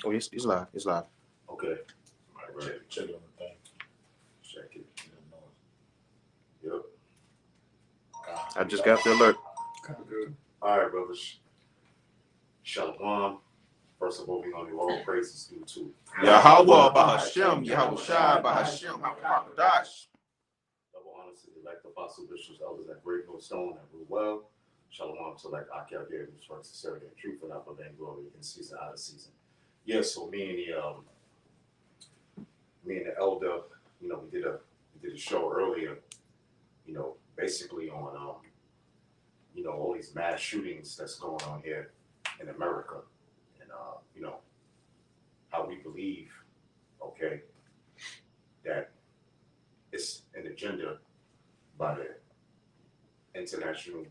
Oh, it's live. It's live. Okay. Right. Check it on the thing. Check it. Yep. I just got the alert. Good. All right, brothers. Shalawam. First of all, we're going to give all praises due to YAHAWAH, bahasham, YAHAWASHI, bahasham, HaMakdash. double honors to the elect apostles, bishops, elders at Great Millstone that rule well. Shalom to like Akia gave his first sincerity and truth and not for vain glory in season out of season. Yeah, so me and the elder, we did a show earlier, basically on all these mass shootings that's going on here in America, and how we believe, okay, that it's an agenda by the international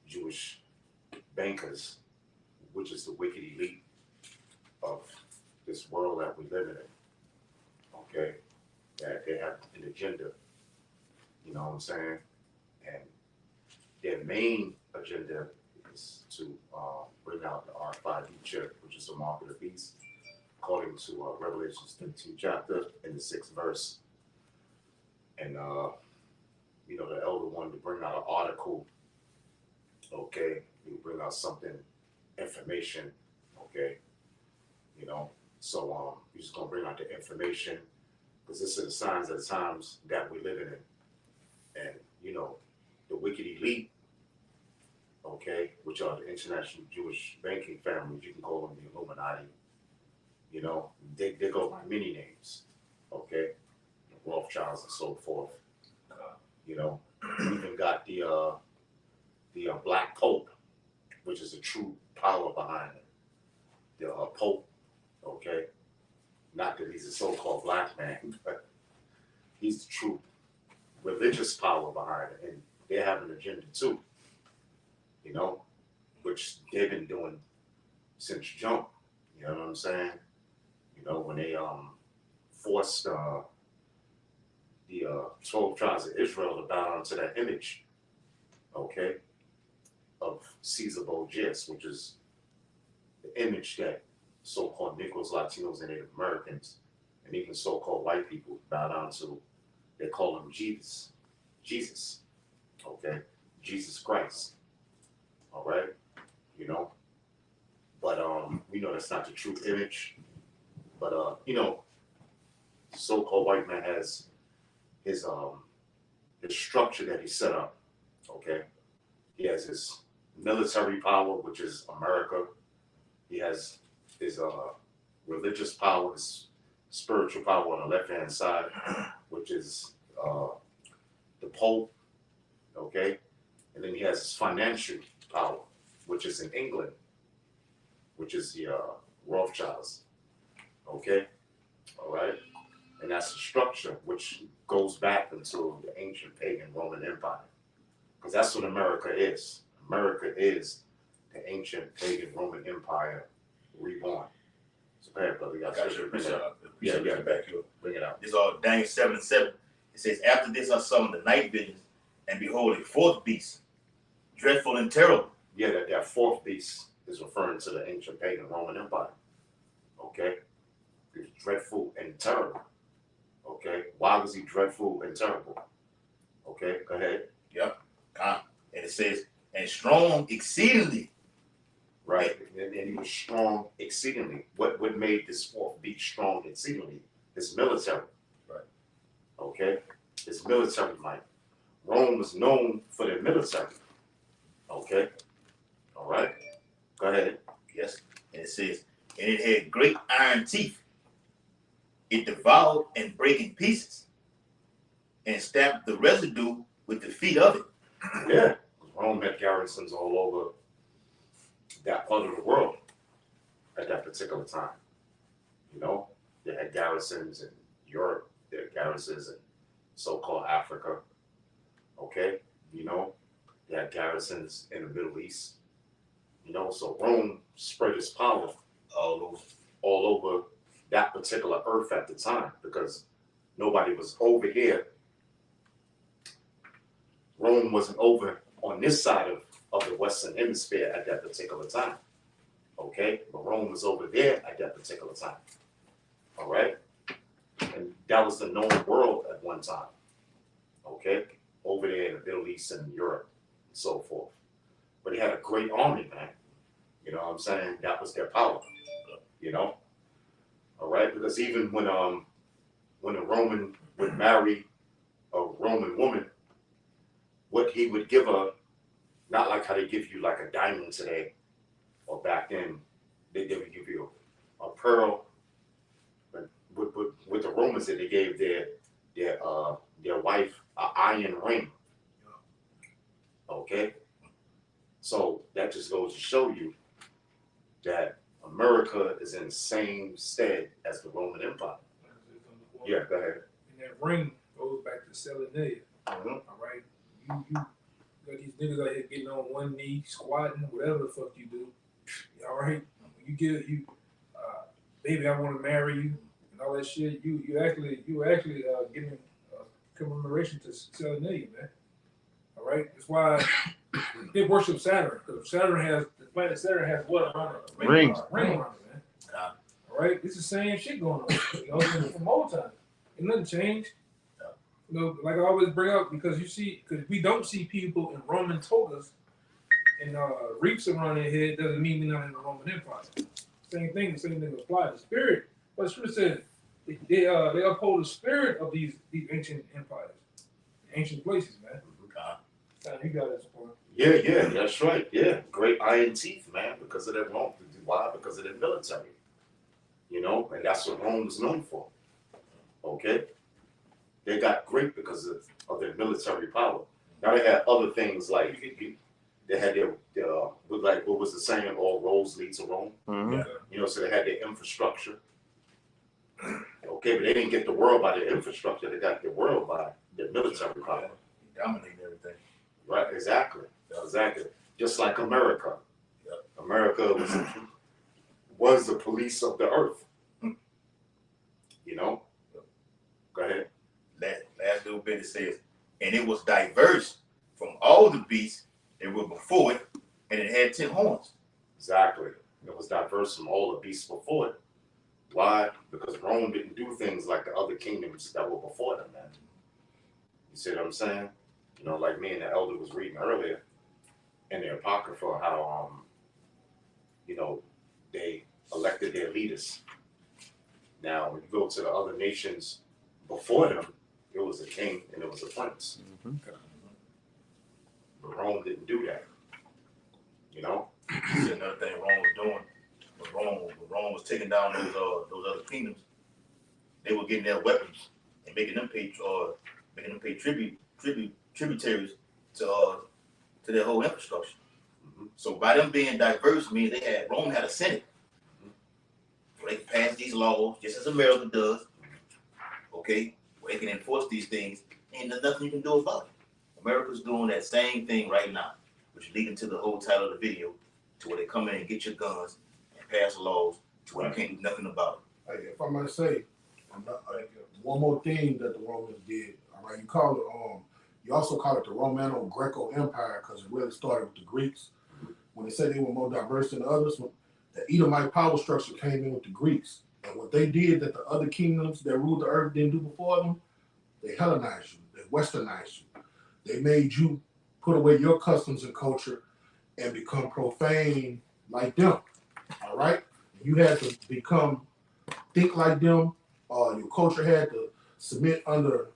Jewish bankers, which is the wicked elite of this world that we live in, okay, that they have an agenda, you know what I'm saying? And their main agenda is to bring out the RFID chip, which is the mark of the beast, according to Revelation 13 chapter in the 6th verse. And, the elder wanted to bring out an article, okay, he bring out something, information, okay, so he's just gonna bring out the information, because this is the signs of the times that we're living in. And, the wicked elite, okay, which are the international Jewish banking families, you can call them the Illuminati, they go by many names, okay, the Rothschilds and so forth, we even got the Black Pope, which is a true power behind it, the Pope, okay, not that he's a so-called black man, but he's the true religious power behind it, and they have an agenda too, which they've been doing since jump. You know what I'm saying? When they forced the 12 tribes of Israel to bow down to that image, okay, of Caesar Borgias, which is the image that so-called Negroes, Latinos, and Native Americans, and even so-called white people bow down to. They call him Jesus, okay, Jesus Christ, all right, but we know that's not the true image, but so-called white man has his structure that he set up, okay, he has his military power, which is America, he has his religious power, his spiritual power on the left-hand side, which is the Pope, okay? And then he has his financial power, which is in England, which is the Rothschilds, okay? All right? And that's the structure which goes back into the ancient pagan Roman Empire, because that's what America is. America is the ancient pagan Roman Empire reborn. So go ahead, brother. Got you. Bring it up. Back here. Bring it out. This is all Daniel 7:7. It says, after this I saw in the night visions, and behold, a fourth beast, dreadful and terrible. Yeah, that fourth beast is referring to the ancient pagan Roman Empire. Okay? He was dreadful and terrible. Okay? Why was he dreadful and terrible? Okay, go ahead. Yep. And it says, and strong exceedingly. Right, and he was strong exceedingly. What made this fourth beast strong exceedingly? His military. Right. Okay? His military might. Rome was known for their military. Okay? All right? Go ahead. Yes. And it says, and it had great iron teeth. It devoured and brake in pieces, and stamped the residue with the feet of it. Yeah. Rome had garrisons all over that part of the world at that particular time. They had garrisons in Europe, they had garrisons in so-called Africa. Okay? They had garrisons in the Middle East. So Rome spread its power all over that particular earth at the time, because nobody was over here. Rome wasn't over on this side of the Western Hemisphere at that particular time. Okay, but Rome was over there at that particular time. All right, and that was the known world at one time. Okay, over there in the Middle East and Europe and so forth. But they had a great army, man. You know what I'm saying? That was their power. You know, all right, because even when a Roman would marry a Roman woman, what he would give her, not like how they give you like a diamond today, or back then, they would give you a pearl. But with the Romans, that they gave their wife an iron ring. Okay, so that just goes to show you that America is in the same stead as the Roman Empire. Yeah, go ahead. And that ring goes back to Shalawam. Mm-hmm. All right, you got these niggas out here getting on one knee, squatting, whatever the fuck you do. All right, you get baby, I want to marry you, and all that shit. You actually giving commemoration to Shalawam, man. All right, that's why they worship Saturn, because the planet Saturn has what on it? Rings. Ring on it, man. All right, it's the same shit going on. You know, from old time. Ain't nothing changed. You know, like I always bring up, because we don't see people in Roman togas and reefs around their head, doesn't mean we're not in the Roman Empire. Same thing applies. The spirit, but the scripture said they uphold the spirit of these ancient empires, ancient places, man. You got that point. Yeah, that's right. Yeah, great iron teeth, man, because of their Rome. Why? Because of their military. You know, and that's what Rome was known for. Okay, they got great because of their military power. Now they had other things like they had their like what was the saying? All roads lead to Rome. Mm-hmm. You know, so they had their infrastructure. Okay, but they didn't get the world by their infrastructure. They got the world by their military power. Dominating everything. Right, exactly. Just like America. Yep. America was the police of the earth. You know? Go ahead. Last little bit, it says, and it was diverse from all the beasts that were before it, and it had 10 horns. Exactly. It was diverse from all the beasts before it. Why? Because Rome didn't do things like the other kingdoms that were before them, man. You see what I'm saying? You know, like me and the elder was reading earlier in the Apocrypha, how you know, they elected their leaders. Now, when you go to the other nations before them, it was a king and it was a prince. Mm-hmm. But Rome didn't do that. You know? See, another thing Rome was doing, when Rome was taking down those other kingdoms, they were getting their weapons and making them pay tributaries to their whole infrastructure. Mm-hmm. So by them being diverse means Rome had a Senate. Where they can pass these laws just as America does. Okay? Where they can enforce these things. Ain't nothing you can do about it. America's doing that same thing right now, which is leading to the whole title of the video, to where they come in and get your guns and pass laws to where you can't do nothing about it. Hey, if I might say, one more thing that the Romans did. All right, you also call it the Romano-Greco Empire because it really started with the Greeks. When they said they were more diverse than the others, the Edomite power structure came in with the Greeks. And what they did that the other kingdoms that ruled the earth didn't do before them, they Hellenized you, they Westernized you. They made you put away your customs and culture and become profane like them. All right? You had to think like them. Your culture had to submit under,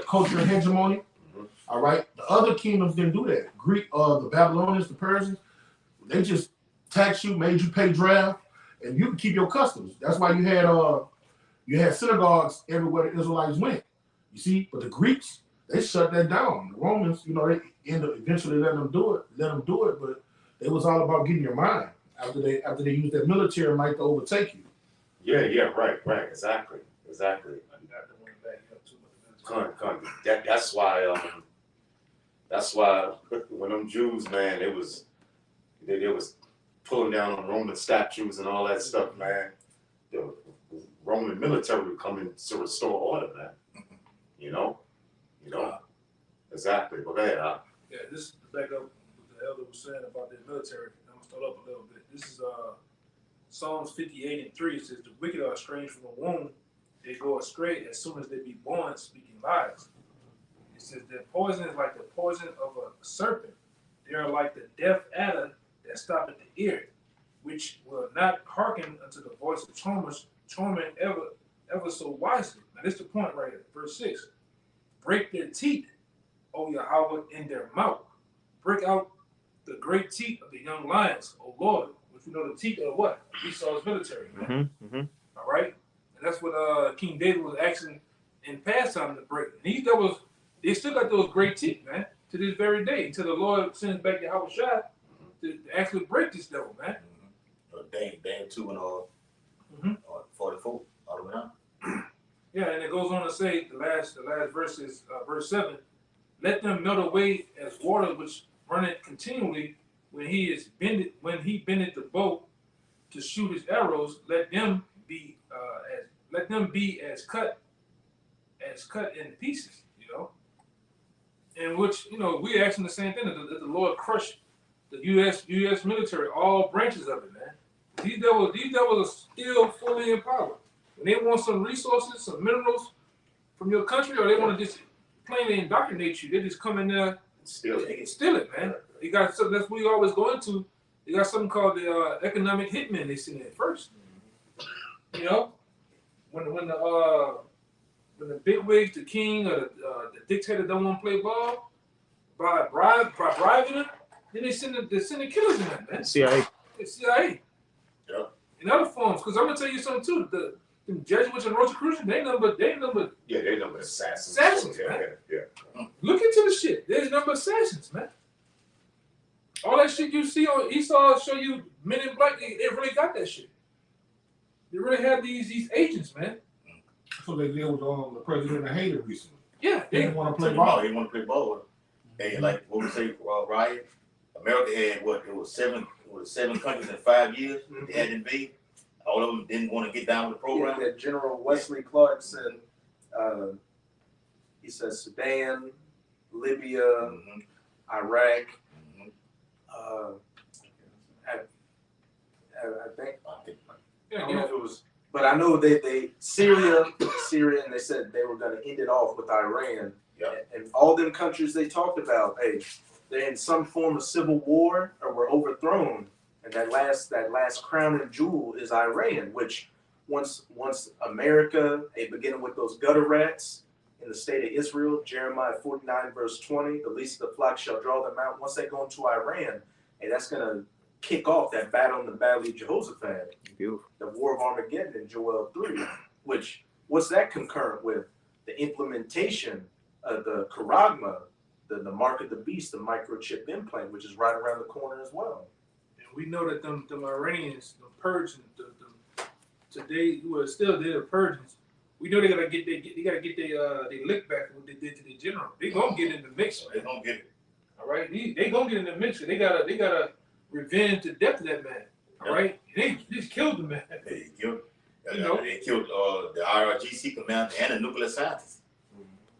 cultural hegemony. Mm-hmm. All right? The other kingdoms didn't do that. The Babylonians, the Persians, they just taxed you, made you pay draft, and you could keep your customs. That's why you had synagogues everywhere the Israelites went. You see, but the Greeks, they shut that down. The Romans, they eventually let them do it, but it was all about getting your mind after they used their military might to overtake you. Yeah, right, exactly. That's why when them Jews, man, they was pulling down on Roman statues and all that stuff, man. The Roman military would come in to restore order, man. You know, exactly. But go ahead, Yeah, this is to back up what the elder was saying about their military. start up a little bit. This is Psalms 58:3. It says, "The wicked are estranged from the womb; they go astray as soon as they be born, speaking lies." It says, "Their poison is like the poison of a serpent; they are like the deaf adder that stoppeth the ear, which will not hearken unto the voice of torment ever so wisely." Now, this is the point right here. Verse 6. "Break their teeth, O Yahweh, in their mouth. Break out the great teeth of the young lions, O Lord." Which we know the teeth of what? Esau's military, man. All right? And that's what King David was asking in past time to break. And they still got those great teeth, man, to this very day, until the Lord sends back YAHAWASHI to actually break this devil, man. Dame 2 and 44, all the way down. Yeah, and it goes on to say, the last verse is verse 7. "Let them melt away as water which runneth continually when he bendeth the bow to shoot his arrows. Let them be as cut in pieces." You know, in which we're asking the same thing, that the Lord crush the U.S. military, all branches of it, man. These devils are still fully in power. When they want some resources, some minerals from your country, or they want to just plainly indoctrinate you, they just come in there. They can steal it, man. They got something that's what we always go into. They got something called the economic hitman. They send in first. You know, when the big wigs, the king or the dictator don't want to play ball, by bribing them, then they send the killers in there, man. CIA. The CIA. Yeah. In other forms, because I'm gonna tell you something too. The Jesuits and Rosicrucians, they number assassins, man. Yeah. Look into the shit. There's number assassins, man. All that shit you see on Esau show you Men in Black, they really got that shit. They really have these agents, man. So they did with the president of Haiti recently. Yeah, They didn't want to play ball. They didn't want to play ball. They like what we say, riot. America had what? It was seven countries in 5 years. They had invaded. All of them didn't want to get down with the program. Yeah, that General Wesley Clark said, he says Sudan, Libya, Iraq, I think, I don't know if it was, but I know they Syria, and they said they were going to end it off with Iran. Yeah. And all them countries they talked about, hey, they're in some form of civil war or were overthrown. And that last crown and jewel is Iran, which once America, beginning with those gutter rats in the state of Israel, Jeremiah 49 verse 20, the least of the flock shall draw them out. Once they go into Iran, that's going to kick off that battle in the Valley of Jehoshaphat, Beautiful. the War of Armageddon in Joel 3, which what's that concurrent with? The implementation of the charagma, the mark of the beast, the microchip implant, which is right around the corner as well. we know that them Iranians, the Persians, today who are still there, the Persians, we know they gotta get their lick back what they did to the general. They gonna get in the mix. They gonna get it. All right, they gonna get in the mix. They gotta revenge the death of that man. All right, they just killed the man. They killed. You know? They killed the IRGC commander and the nuclear scientist.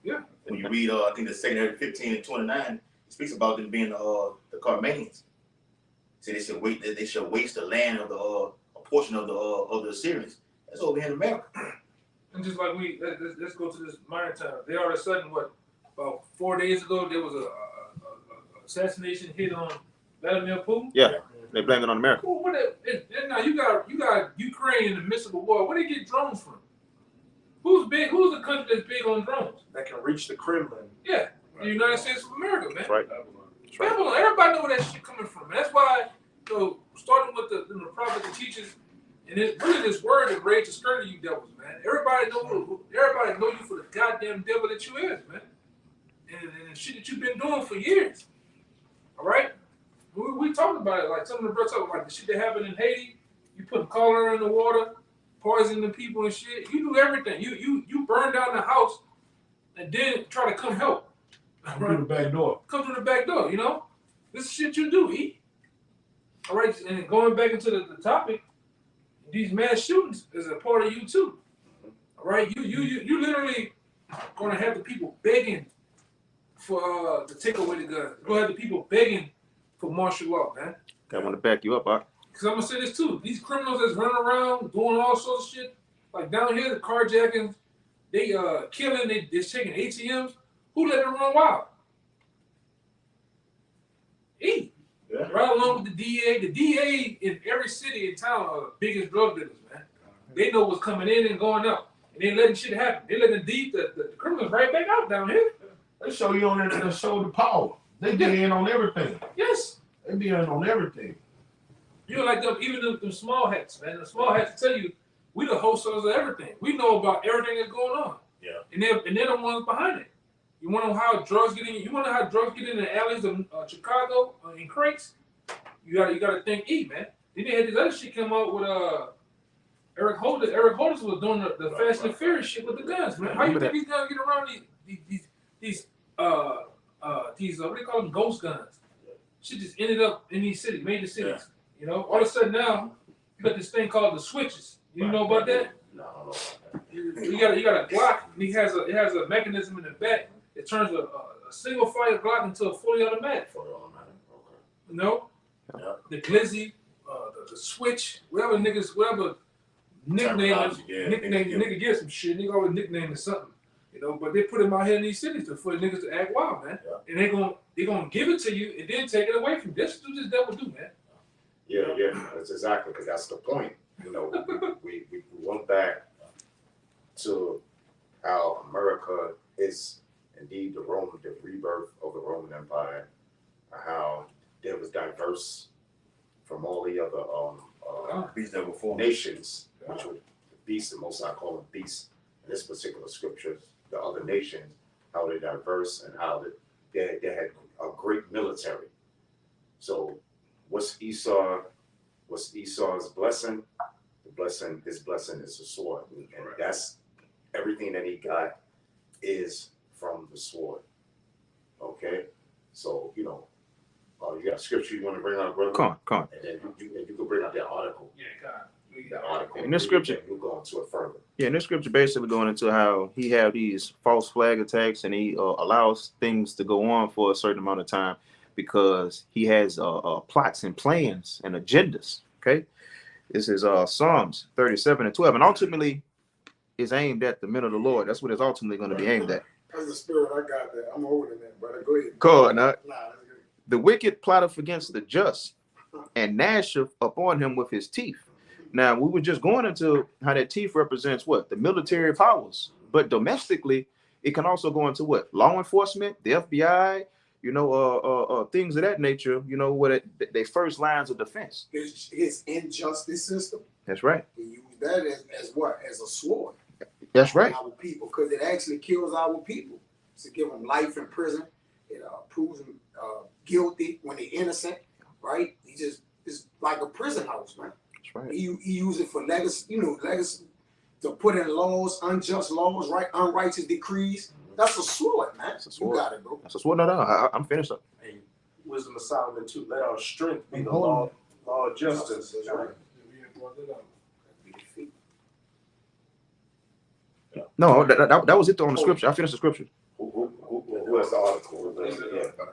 Yeah. When you read, I think the secondary 15 and 29, it speaks about them being the Carmanians. So they should waste the land of a portion of the Assyrians. That's over here in America. And just like let's go to this modern time. They all of a sudden, about 4 days ago, there was a assassination hit on Vladimir Putin. Yeah, they blamed it on America. Well, and now you got Ukraine in the midst of a war. Where they get drones from? Who's big? Who's the country that's big on drones? That can reach the Kremlin. Yeah, the United States of America, man. That's right. That's right. Babylon. Everybody know where that shit coming from. That's why, starting with the prophets and teachers, and it's really this word that raised the skirt of you devils, man. Everybody know you for the goddamn devil that you is, man. And the shit that you've been doing for years. All right? We talked about it, like some of the brothers talk about the shit that happened in Haiti. You put cholera in the water, poison the people and shit. You do everything. You burn down the house and then try to come help. Come through the back door. Come through the back door, This is shit you do, E. All right, and going back into the topic, these mass shootings is a part of you too. All right, you literally gonna have the people begging for to take away the guns. You're gonna have the people begging for martial law, man. I want to back you up, Doc. Because I'm gonna say this too. These criminals that's running around doing all sorts of shit, like down here, the carjacking, they killing, they taking ATMs. Who let them run wild? E. Yeah. Right along with the DA. The DA in every city in town are the biggest drug dealers, man. They know what's coming in and going out. And they letting shit happen. They letting the criminals right back out down here. They show you on there, they show the power. They be in on everything. Yes. They be in on everything. You know, like them, even them small hats, man. The small hats tell you we the wholesalers of everything. We know about everything that's going on. Yeah. And they're the ones behind it. You want to know how drugs get in? You want to know how drugs get in the alleys of Chicago in crates? You gotta think, man. Then they had this other shit come out with Eric Holder. Eric Holder was doing the Fast and Furious shit with the guns, man. How you think these guns get around these what do they call them, ghost guns? Shit just ended up in these cities, major cities. You know, all of a sudden now you got this thing called the switches. You know about that? No, I don't know about that. You got a Glock, and it has a mechanism in the back that turns a single fire Glock into a fully automatic. For the automatic, okay. You know, Yeah. the glizzy, the switch, whatever nickname, Terminology, yeah, nigga get some shit. Nigga always nickname it something. You know, but they put them out here in these cities for niggas to act wild, man. Yeah. And they gonna give it to you and then take it away from you. That's what this devil do, man. Yeah, that's exactly, because that's the point. You know, we went back to how America is indeed the rebirth of the Roman Empire, how it was diverse from all the other Beast that before. nations, which were beasts, and most I call them beasts in this particular scriptures, the other nations, how they're diverse and how they had a great military. So what's Esau's blessing? His blessing is the sword. And that's everything that he got is from the sword. Okay? So, you know, you got a scripture you want to bring out, brother? Come on. And then you can bring out that article. Yeah, God. The article. In this scripture, we'll go into it further. Yeah, and this scripture basically going into how he have these false flag attacks and he allows things to go on for a certain amount of time because he has plots and plans and agendas. Okay, this is Psalms 37 and 12, and ultimately is aimed at the men of the Lord. That's what it's ultimately going to be aimed at. That's the spirit. I got that. I'm older than that, brother. Go ahead. Cool, now, Nah, that's good. the wicked plotteth against the just and gnasheth upon him with his teeth. Now, we were just going into how that teeth represents what? The military powers. But domestically, it can also go into what? Law enforcement, the FBI, you know, things of that nature, you know, what they first lines of defense. His injustice system. That's right. He used that as what? As a sword. That's right. Our people, because it actually kills our people. To give them life in prison. It proves them guilty when they're innocent, right? It's like a prison house, man. That's right. He used it for legacy, to put in laws, unjust laws, right? Unrighteous decrees. That's a sword, man. That's a sword. You got it, bro. That's a sword. No, I'm finished up. And Wisdom of Solomon too. Let our strength be the Hold law of justice. That's right. No, that was it on the scripture. I finished the scripture. Who has the article?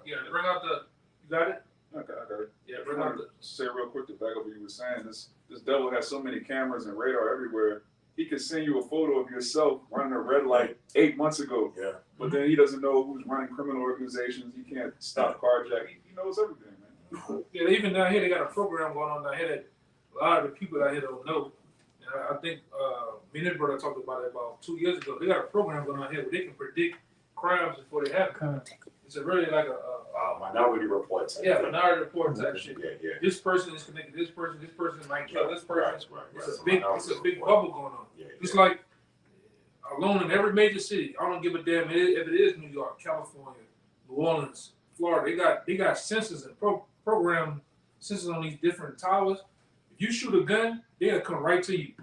Yeah, bring out the. You got it? I got it. Yeah, bring out the. Say real quick to back up what you were saying. This devil has so many cameras and radar everywhere. He could send you a photo of yourself running a red light 8 months ago. Yeah. But then he doesn't know who's running criminal organizations. He can't stop carjacking. He knows everything, man. Yeah, even down here, they got a program going on down here that a lot of the people out here don't know. And I think me and his brother talked about it about 2 years ago. They got a program going on here where they can predict crimes before they happen. It's a really like a Minority Report type. yeah, minority report type shit. Yeah. This person is connected to this person might kill this person. Right. It's a big bubble going on. Yeah. It's like alone in every major city. I don't give a damn if it is New York, California, New Orleans, Florida. They got sensors and program sensors on these different towers. If you shoot a gun, they'll come right to you.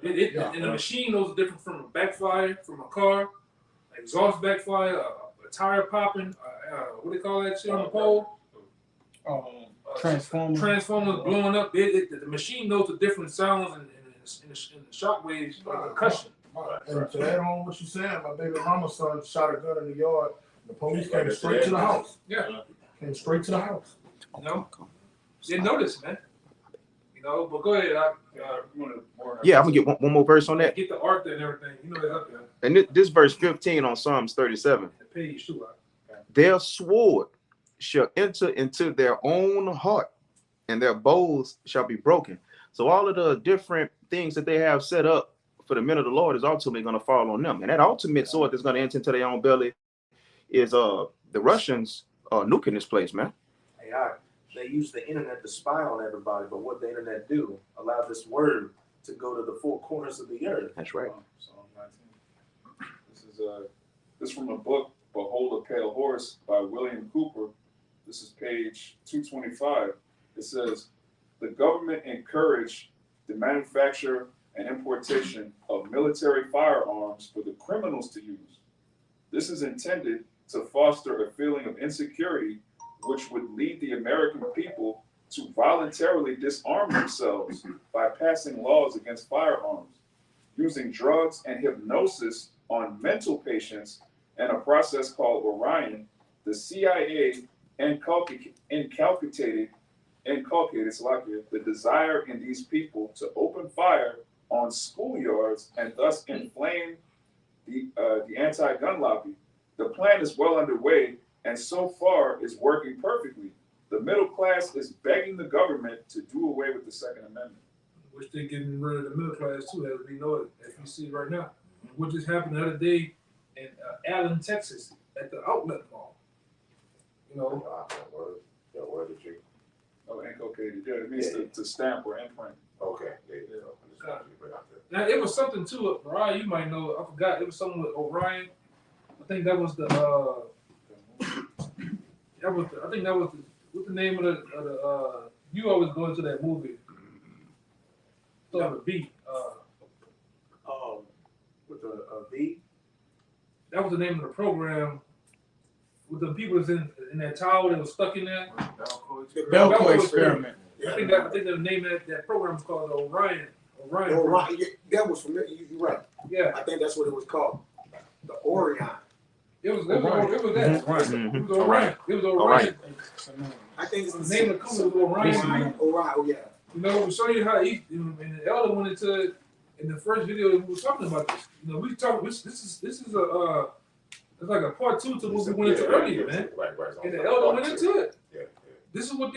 Yeah. And the machine knows the difference from a backfire from a car, exhaust backfire, a tire popping, what do they call that shit on the pole? Transformers blowing up. The machine knows the different sounds and the shock waves, concussion. And to add on what you said, my baby mama's son shot a gun in the yard. The police came straight to the house. Yeah. Came straight to the house. You know, didn't notice, man. You know, but go ahead. Yeah, I'm gonna get one more verse on that. Get the art and everything. You know, it's up there. And this verse 15 on Psalms 37. The page too. Their sword shall enter into their own heart, and their bows shall be broken. So all of the different things that they have set up for the men of the Lord is ultimately going to fall on them. And that ultimate sword that's going to enter into their own belly is the Russians nuking this place, man. Hey, they use the internet to spy on everybody, but what the internet do? Allow this word to go to the four corners of the earth. That's right. Psalm 19. This is from the book Behold a Pale Horse by William Cooper. This is page 225. It says, the government encouraged the manufacture and importation of military firearms for the criminals to use. This is intended to foster a feeling of insecurity, which would lead the American people to voluntarily disarm themselves by passing laws against firearms, using drugs and hypnosis on mental patients, and a process called Orion. The CIA inculcated the desire in these people to open fire on schoolyards and thus inflame the anti-gun lobby. The plan is well underway and so far is working perfectly. The middle class is begging the government to do away with the Second Amendment. Which they're getting rid of the middle class too, as we know it, as we see right now. What just happened the other day in Allen, Texas, at the outlet mall. You know. Where did you? Oh, inculcated. Yeah, it means to stamp or imprint. Okay. Now it was something to it, Mariah, you might know. I forgot. It was something with Orion. I think that was the. What's the name of the you always go into that movie. Start with B. With a V. That was the name of the program. With the people that's in that tower that was stuck in there. The Belco experiment. I think the name of that program is called Orion. Orion. That was familiar. You're right. Yeah. I think that's what it was called. The Orion. It was that. Mm-hmm. It was Orion. It was Orion. I think it's The name of the company was Orion. Orion. Oh yeah. You know, we show you how he and the elder went into it in the first video that we were talking about this. You know, we talk. This is a it's like a part two to what we went into earlier, man. Right. And the elder went into it. Yeah. This is what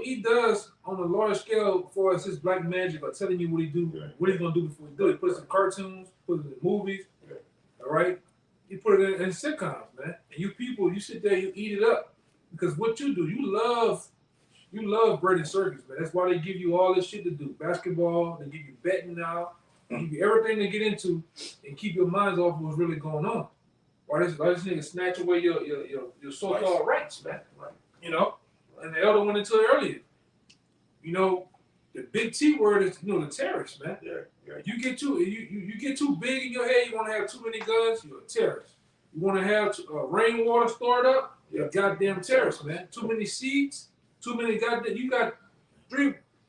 he does on a large scale for us. His black magic, or telling you what he do, what he's gonna do before he do it. He puts it in cartoons, puts it in movies. Yeah. All right. He put it in sitcoms, man. And you people, you sit there, you eat it up because what you do, you love bread and circus, man. That's why they give you all this shit to do. Basketball, they give you betting now, they give you everything to get into and keep your minds off of what's really going on. Why this nigga snatch away your so-called rights, man. Right. You know? And the elder went into it earlier. You know, the big T word is, you know, the terrorist, man. Yeah. You get too big in your head, you want to have too many guns, you're a terrorist. You want to have rainwater stored up, you're a goddamn terrorist, man. Too many seeds, too many goddamn, you got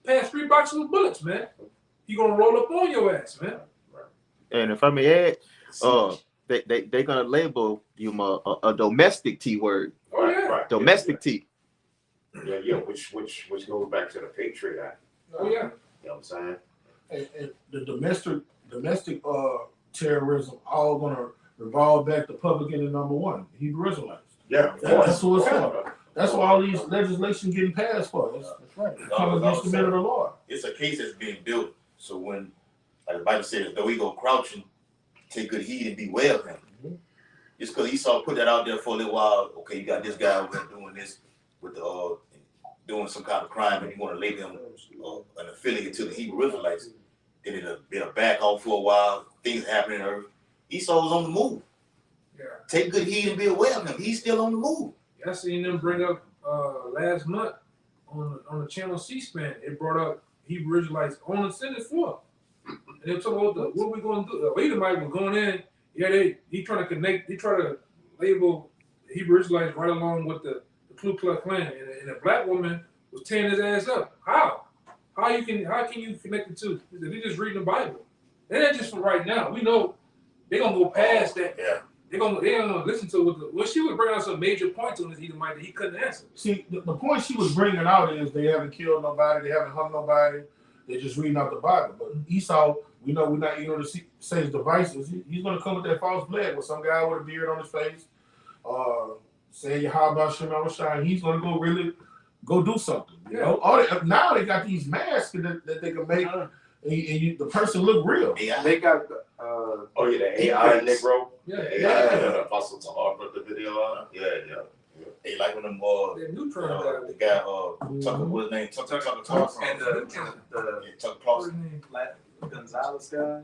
past 3 boxes of bullets, man. You gonna roll up on your ass, man. And if I may add, they're gonna label you a domestic T word. Oh yeah. Right. Domestic T. Yeah, which goes back to the Patriot Act. Oh yeah. You know what I'm saying? And the domestic terrorism all gonna revolve back to public enemy number one, Hebrew Israelites. Yeah, That's what it's for. That's why all these legislation getting passed for. That's right. It comes against the men of the Lord. It's a case that's being built. So when, like the Bible says, though he go crouching, take good heed and beware of him. Just because Esau put that out there for a little while, okay, you got this guy over there doing this with the doing some kind of crime, and you want to label him an affiliate to the Hebrew Israelites. Then it'll back off for a while. Things happening on earth. Esau was on the move. Yeah. Take good heed and be aware of him. He's still on the move. I seen them bring up last month on the channel C-SPAN. It brought up Hebrew Israelites on the Senate floor. And they were talking about what we going to do. The Edomite was going in. Yeah, he trying to connect. He try to label the Hebrew Israelites right along with the Ku Klux Klan. And a black woman was tearing his ass up. How can you connect the two? He just reading the Bible. And that's just for right now. We know they're gonna go past that. Yeah. They gonna listen to what she was bringing out some major points on this Edomite that he couldn't answer. See, the point she was bringing out is they haven't killed nobody, they haven't hung nobody, they're just reading out the Bible. But Esau, we know we're not eating to say his devices. He's going to come with that false blood with some guy with a beard on his face, saying YAHAWASHI. He's going to go do something. You know, now they got these masks that they can make, and the person look real. Yeah. They got the AI Negro. Yeah. Apostle Tahar put the video on. Yeah. They like when them That neutron guy. the guy Tucker, what's his name? Tucker Clark and the Tucker Clark. Gonzalez guy.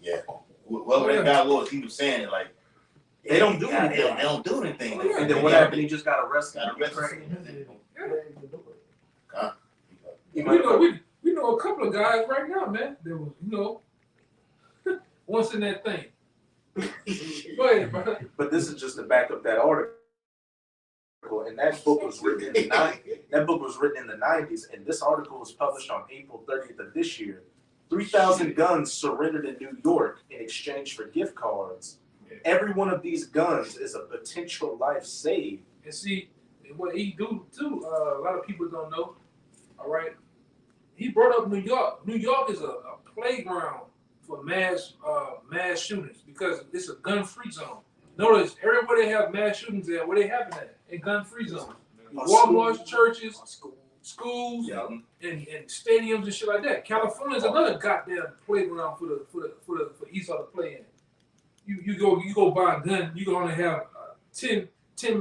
Yeah. Whoever that guy was, he was saying it like They don't do anything. They don't do anything. And then what happened? He just got arrested. We know a couple of guys right now, man. That was, once in that thing. Go ahead, bro. But this is just to back up that article. And that book was written in the 90s. That book was written in the 90s, and this article was published on April 30th of this year. 3,000 guns surrendered in New York in exchange for gift cards. Every one of these guns is a potential life saved. And see, what he do too, a lot of people don't know, all right? He brought up New York. New York is a playground for mass shootings because it's a gun-free zone. Notice, everywhere they have mass shootings there, where they happen at? In gun-free zones. Walmarts, churches, schools, and stadiums and shit like that. California is another goddamn playground for Esau to play in. You go buy a gun, you can only have 10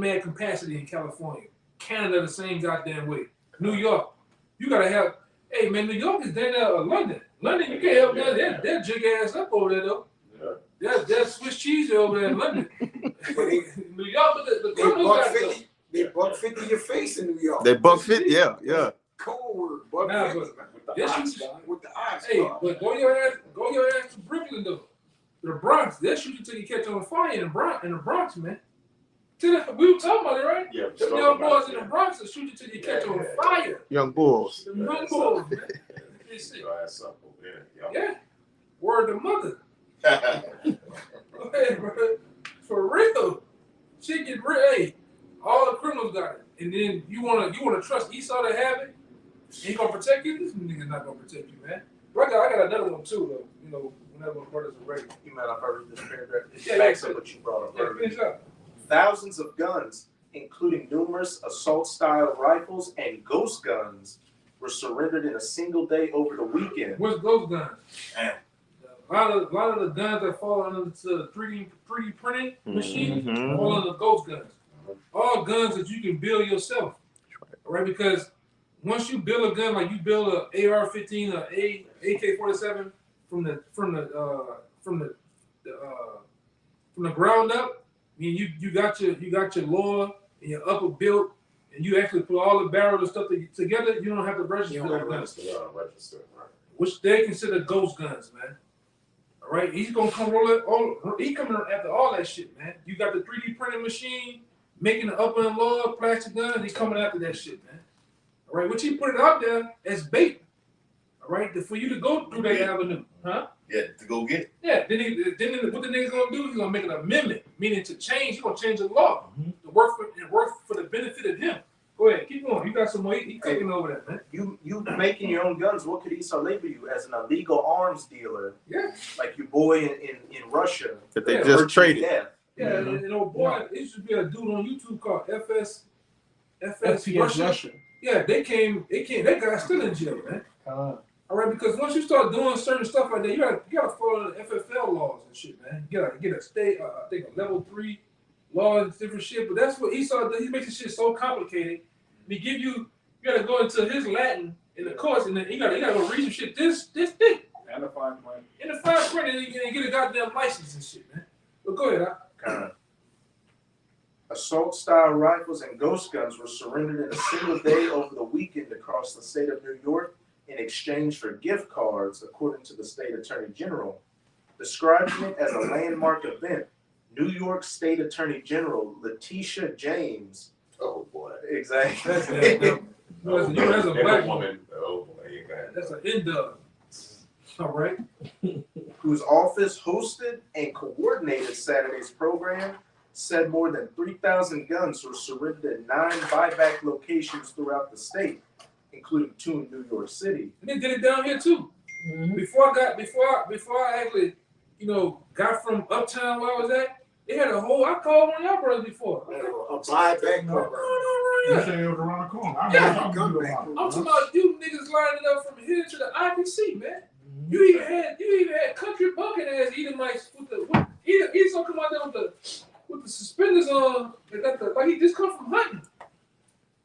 man capacity in California. Canada the same goddamn way. New York, you gotta have. Hey man, New York is down there. London, you can't have guns. They're jig ass up over there though. That's Swiss cheese over there in London. New York, the criminals got them. They $150 your face in New York. They $150, yeah. Cold word, $150 with the eyes. Hey, but go your ass to Brooklyn though. The Bronx, they'll shoot you till you catch on fire in the Bronx, man. We were talking about it, right? Yeah. Them young boys in the Bronx will shoot you till you catch on fire. Young bulls. Them young boys, man. Yeah. Word to mother. Hey, bro. For real. Shit get real. Hey, all the criminals got it. And then you wanna trust Esau to have it? He gonna protect you? This nigga's not gonna protect you, man. But I got another one too, though. Whenever my brothers are ready. You might have heard this paragraph. It backs up what you brought up earlier. Finish up. Thousands of guns, including numerous assault-style rifles and ghost guns, were surrendered in a single day over the weekend. What's ghost guns? Damn. A lot of the guns that fall under the 3D printing machine fall under ghost guns. All guns that you can build yourself, right? Because once you build a gun, like you build a AR-15 or AK-47 from the ground up, I mean you got your lower and your upper built, and you actually put all the barrels and stuff together. You don't have to register those guns, which they consider ghost guns, man. All right, he's gonna come he coming after all that shit, man. You got the 3D printing machine making the upper and lower plastic guns. He coming after that shit, man. All right, which he put it out there as bait. All right, for you to go through that avenue, huh? Yeah, to go get it. Yeah, then what the nigga's gonna do? He's gonna make an amendment, meaning to change. He's gonna change the law to work for the benefit of him. Go ahead, keep going. You got some more. He cooking over that, man. You making your own guns? What could Esau label you as? An illegal arms dealer? Yeah. Like your boy in Russia That they just traded. Yeah, and old boy, it used to be a dude on YouTube called FS FPS Russia. Yeah, they came. That guy's still in jail, man. All right, because once you start doing certain stuff like that, you gotta follow the FFL laws and shit, man. You gotta get a state, I think a level 3 law and different shit. But that's what Esau does. He makes the shit so complicated. He give you gotta go into his Latin in the course, and then you gotta go read some shit this thick. And the fine print. In the fine print, and get a goddamn license and shit, man. But go ahead, Assault-style rifles and ghost guns were surrendered in a single day over the weekend across the state of New York in exchange for gift cards, according to the state attorney general. Describing it as a landmark event, New York State Attorney General Letitia James. Oh boy. Exactly. that's a black woman. Oh boy, you got it. That's an indub. All right. whose office hosted and coordinated Saturday's program, said more than 3,000 guns were surrendered at 9 buyback locations throughout the state, including 2 in New York City. And they did it down here too. Before I actually, got from uptown where I was at, they had a whole. I called one of y'all brothers before. A buyback program. You Yeah. say it was around the corner. I Yeah. know talking to you about it. I'm talking about you niggas lining up from here to the IBC, man. You even had country bucket ass Edomites he's gonna come out there with the suspenders on. They got like he just come from hunting.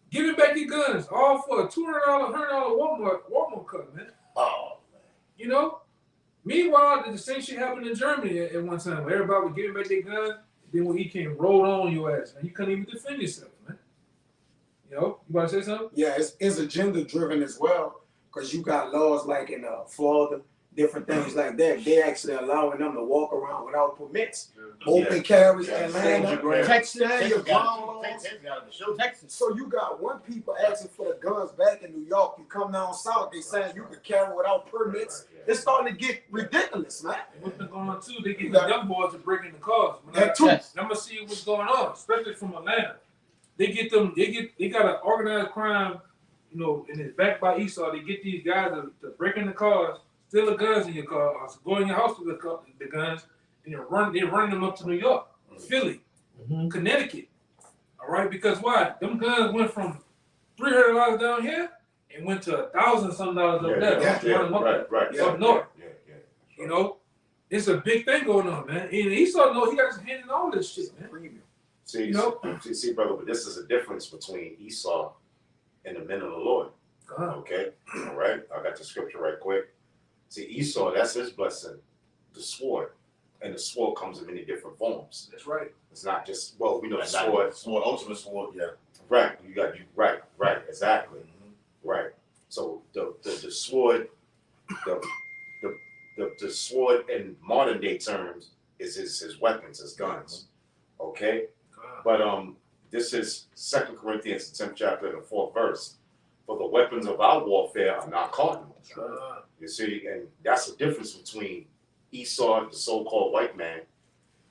Giving back your guns, all for a $200, $100 Walmart cut, man. Oh, Meanwhile, the same shit happened in Germany at one time. Where everybody was giving back their guns. Then when he came, rolled on your ass, man. You couldn't even defend yourself, man. You about to say something? Yeah, it's agenda driven as well, because you got laws like in Florida, different things like that. They actually allowing them to walk around without permits, open carries, Atlanta, Texas, So you got one people asking for the guns back in New York. You come down south, they saying you can carry without permits. It's starting to get ridiculous, man. What's been going on too? They get the young boys to break in the cars. That too. I'm gonna see what's going on, especially from Atlanta. They got an organized crime, and it's backed by Esau. They get these guys to break in the cars, steal the guns in your car, or go in your house with the guns, and they're running them up to New York, Philly, Connecticut. All right, because why? Them guns went from $300 down here and went to $1,000-something up there. Right. Up north. Yeah. It's a big thing going on, man. And Esau he got his hand in all this shit, man. See, brother, but this is a difference between Esau and the men of the Lord. Okay? All right? I got the scripture right quick. See, Esau, that's his blessing, the sword. And the sword comes in many different forms. That's right. It's not just, we know the sword, ultimate sword, yeah. Right. Right, exactly. Right. So the sword, the sword in modern day terms is his weapons, his guns. Okay? But this is 2 Corinthians, the 10th chapter, the 4th verse. For the weapons of our warfare are not carnal. You see, and that's the difference between Esau, the so-called white man,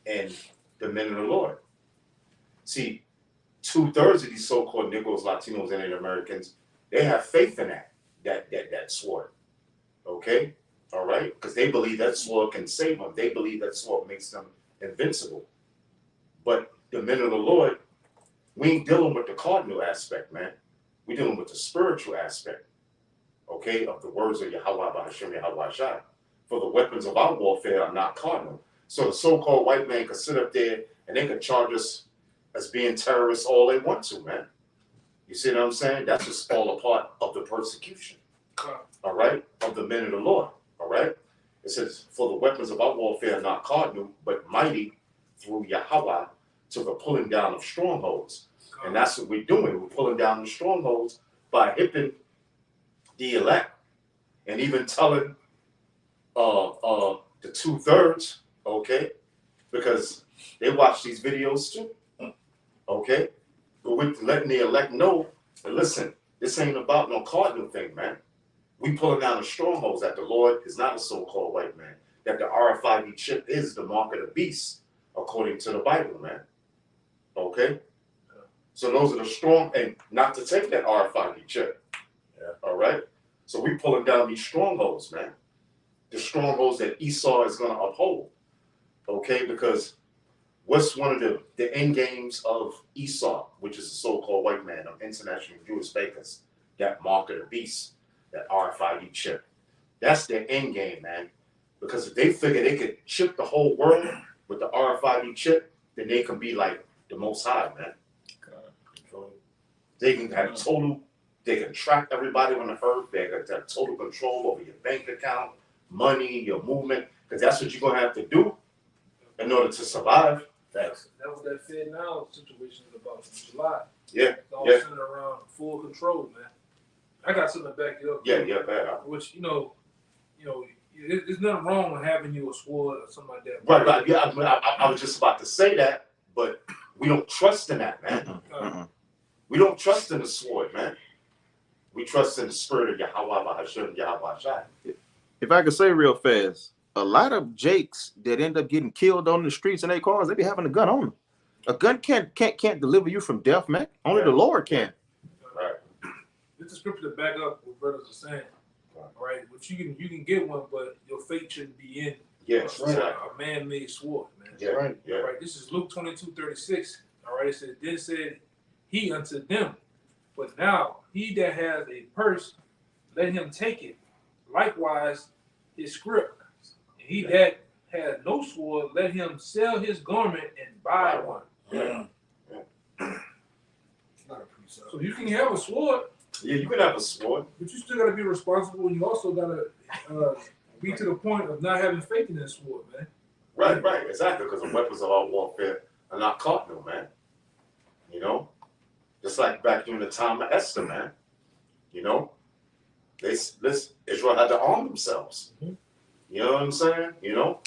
and the men of the Lord. See, 2/3 of these so-called Negroes, Latinos, and Native Americans, they have faith in that sword. Okay? All right? Because they believe that sword can save them. They believe that sword makes them invincible. But the men of the Lord, we ain't dealing with the cardinal aspect, man. We're dealing with the spiritual aspect, okay, of the words of YAHAWAH, bahasham, YAHAWASHI. For the weapons of our warfare are not cardinal. So the so-called white man could sit up there and they could charge us as being terrorists all they want to, man. You see what I'm saying? That's just all a part of the persecution, all right, of the men of the Lord, all right? It says, for the weapons of our warfare are not cardinal, but mighty through YAHAWAH to the pulling down of strongholds. And that's what we're doing. We're pulling down the strongholds by hipping the elect and even telling the 2/3, okay, because they watch these videos too, okay? But we're letting the elect know that, listen, this ain't about no cardinal thing, man. We pulling down the strongholds that the Lord is not a so-called white man, that the RFID chip is the mark of the beast, according to the Bible, man. Okay? So those are the strong, and not to take that RFID chip. Yeah. All right? So we pulling down these strongholds, man. The strongholds that Esau is going to uphold. Okay? Because what's one of the end games of Esau, which is the so-called white man, of international Jewish bakers, that mark of the beast, that RFID chip. That's their end game, man. Because if they figure they could chip the whole world with the RFID chip, then they can be like the Most High, man. They can have they can track everybody on the earth. They can have total control over your bank account, money, your movement, because that's what you're going to have to do in order to survive. That was that Fed Now situation about in July. Yeah. It's all centered around full control, man. I got something to back you up. Yeah, bad. Which, there's nothing wrong with having you a sword or something like that. Right. Yeah, I was just about to say that, but we don't trust in that, man. We don't trust in the sword, man. We trust in the spirit of YAHAWAH, bahasham, YAHAWASHI. If I could say real fast, a lot of jakes that end up getting killed on the streets in their cars, they be having a gun on them. A gun can't deliver you from death, man. Only the Lord can. Right. It's a scripture to back up what brothers are saying. Right, but you can get one, but your faith shouldn't be in a man-made sword, man. Yeah, right. Yeah. Right. This is Luke 22:36. All right. It said, then said he unto them, but now he that has a purse, let him take it. Likewise, his scrip. And he that has no sword, let him sell his garment and buy one. Yeah. So you can have a sword. Yeah, you can have a sword, but you still got to be responsible. And you also got to be to the point of not having faith in that sword, man. Right, exactly. Because the weapons of our warfare are not carnal, man. You know, just like back during the time of Esther, man. You know, Israel had to arm themselves. Mm-hmm. You know what I'm saying? You know,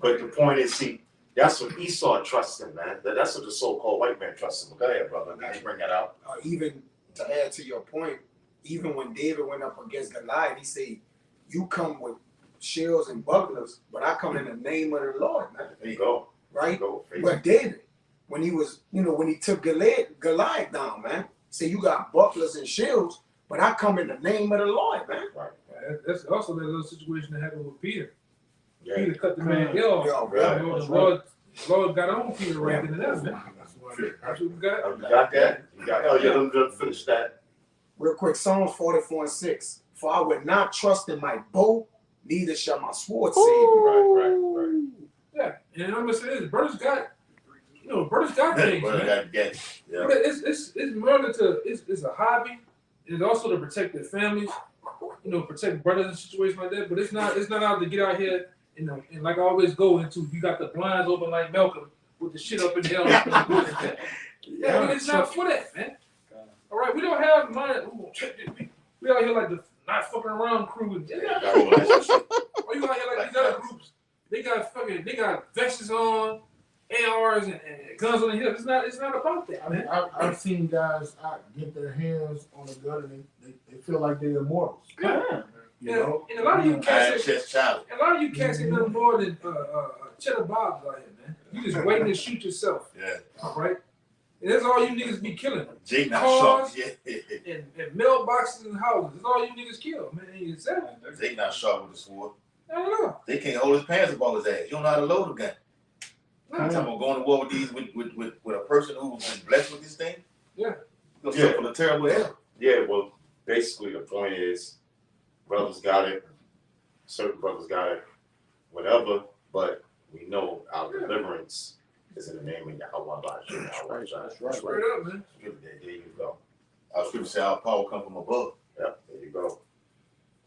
but the point is, see, that's what Esau trusted, man. That's what the so-called white man trusted. Go ahead, brother. Now you bring that out. Even to add to your point, even when David went up against Goliath, he said, "You come with shields and bucklers, but I come in the name of the Lord." Man. There you go. Right? But David, when he was, when he took Goliath down, man, he said, "You got bucklers and shields, but I come in the name of the Lord, man." Right. That's also that little situation that happened with Peter. Yeah. Peter cut the man head off. The Lord got on Peter right in that, man. That's what we got. You got that? You got that? Oh, yeah, let me finish that. Real quick, Psalms 44:6. For I would not trust in my bow, neither shall my sword save me. Right. Yeah, and I'm gonna say this, brothers got things, man. Yeah. But it's more than it's a hobby. It's also to protect their families, protect brothers in situations like that. But it's not out to get out here, and like I always go into, you got the blinds open like Malcolm with the shit up in the air. Yeah, it's not for that, man. All right, we don't have money. We out here like the not fucking around crew. Or you out here like these other groups. They got vests on, ARs and guns on the hip. It's not about that, man. I've seen guys get their hands on a gun and they feel like they're immortals. Yeah. You know? And a lot of you cats ain't nothing more than cheddar bobs out here, man. You just waiting to shoot yourself. Yeah. All right. And that's all you niggas be killing. Jake not cars sharp. Yeah. and mailboxes and houses. That's all you niggas kill, man. Jake not sharp with the sword. I don't know. They can't hold his pants above his ass. You don't know how to load a gun. I'm talking about going to war with these with a person who's been blessed with this thing. Yeah. You'll suffer the terrible hell. Yeah, well, basically the point is, brothers got it, certain brothers got it, whatever, but we know our deliverance is in the name of Yahawah. That's right. Straight up, man. There you go. Our scripture says our power come from above. Yep, there you go.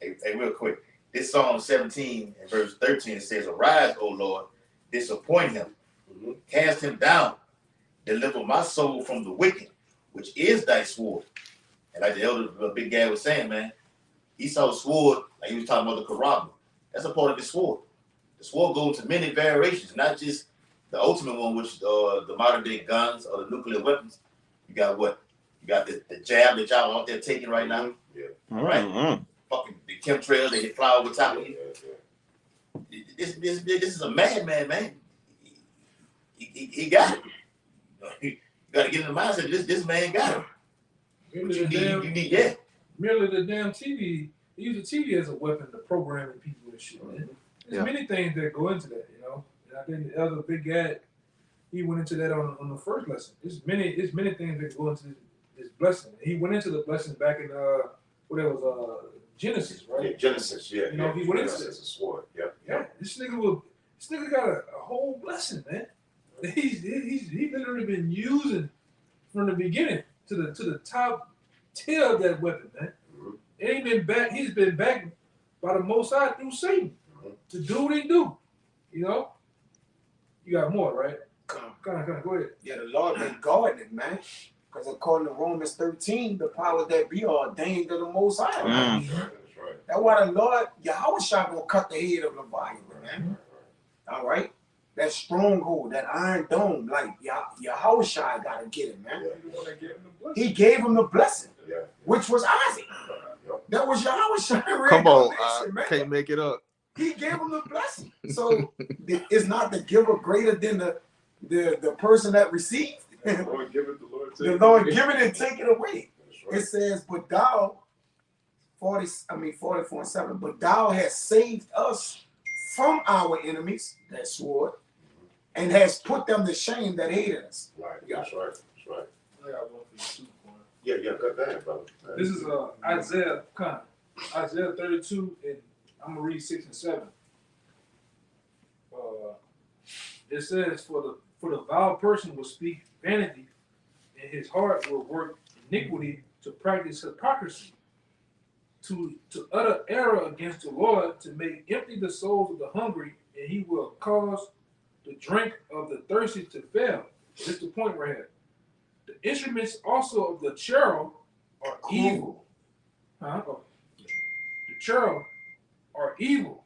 Hey, real quick. This Psalm 17 and verse 13, it says, "Arise, O Lord, disappoint him, cast him down, deliver my soul from the wicked, which is thy sword." And like the elder Big Gad was saying, man, he saw the sword, like he was talking about the Quran. That's a part of the sword. The sword goes to many variations, not just the ultimate one, which the modern day guns or the nuclear weapons. You got what? You got the jab that y'all out there taking right now. Yeah. Right? Fucking the chemtrails, they fly over top of you. This is a madman, man. He got it. You got to get in the mindset. This man got it. Merely the damn TV. They use the TV as a weapon to programming people and shit, man. There's many things that go into that, And I think the other Big Gad, he went into that on the first lesson. There's many things that go into this blessing. He went into the blessing back in Genesis, right? Yeah, Genesis, yeah. He went into this. A sword, yeah. This nigga got a whole blessing, man. He's literally been using from the beginning to the top tier of that weapon, man. It ain't been back. He's been backed by the Most High through Satan to do what he do. You got more, right? Go ahead. Yeah, the Lord been guarding it, man. Because according to Romans 13, the powers that be are ordained to the Most High. That's right. That's why the Lord, YAHAWASHI, gonna cut the head of Leviathan, man. All right? That stronghold, that iron dome, like YAHAWASHI gotta get it, man. He gave him the blessing, which was Isaac. That was YAHAWASHI. Come on, man. Can't make it up. He gave him the blessing. So is not the giver greater than the person that received? The Lord give it, the Lord take The it. Lord give it and take it away. That's right. It says, but thou, 44:7, but thou hast saved us from our enemies, that sword, and has put them to shame that hated us. Right. That's right. That's right. I got one for you too, Quan. Yeah. Go ahead, brother. This is Isaiah 32, and I'm gonna read 6 and 7. It says, for the vile person will speak vanity, and his heart will work iniquity to practice hypocrisy, to utter error against the Lord, to make empty the souls of the hungry, and he will cause the drink of the thirsty to fail. This is the point right here. The instruments also of the cherub are evil. The cherub are evil.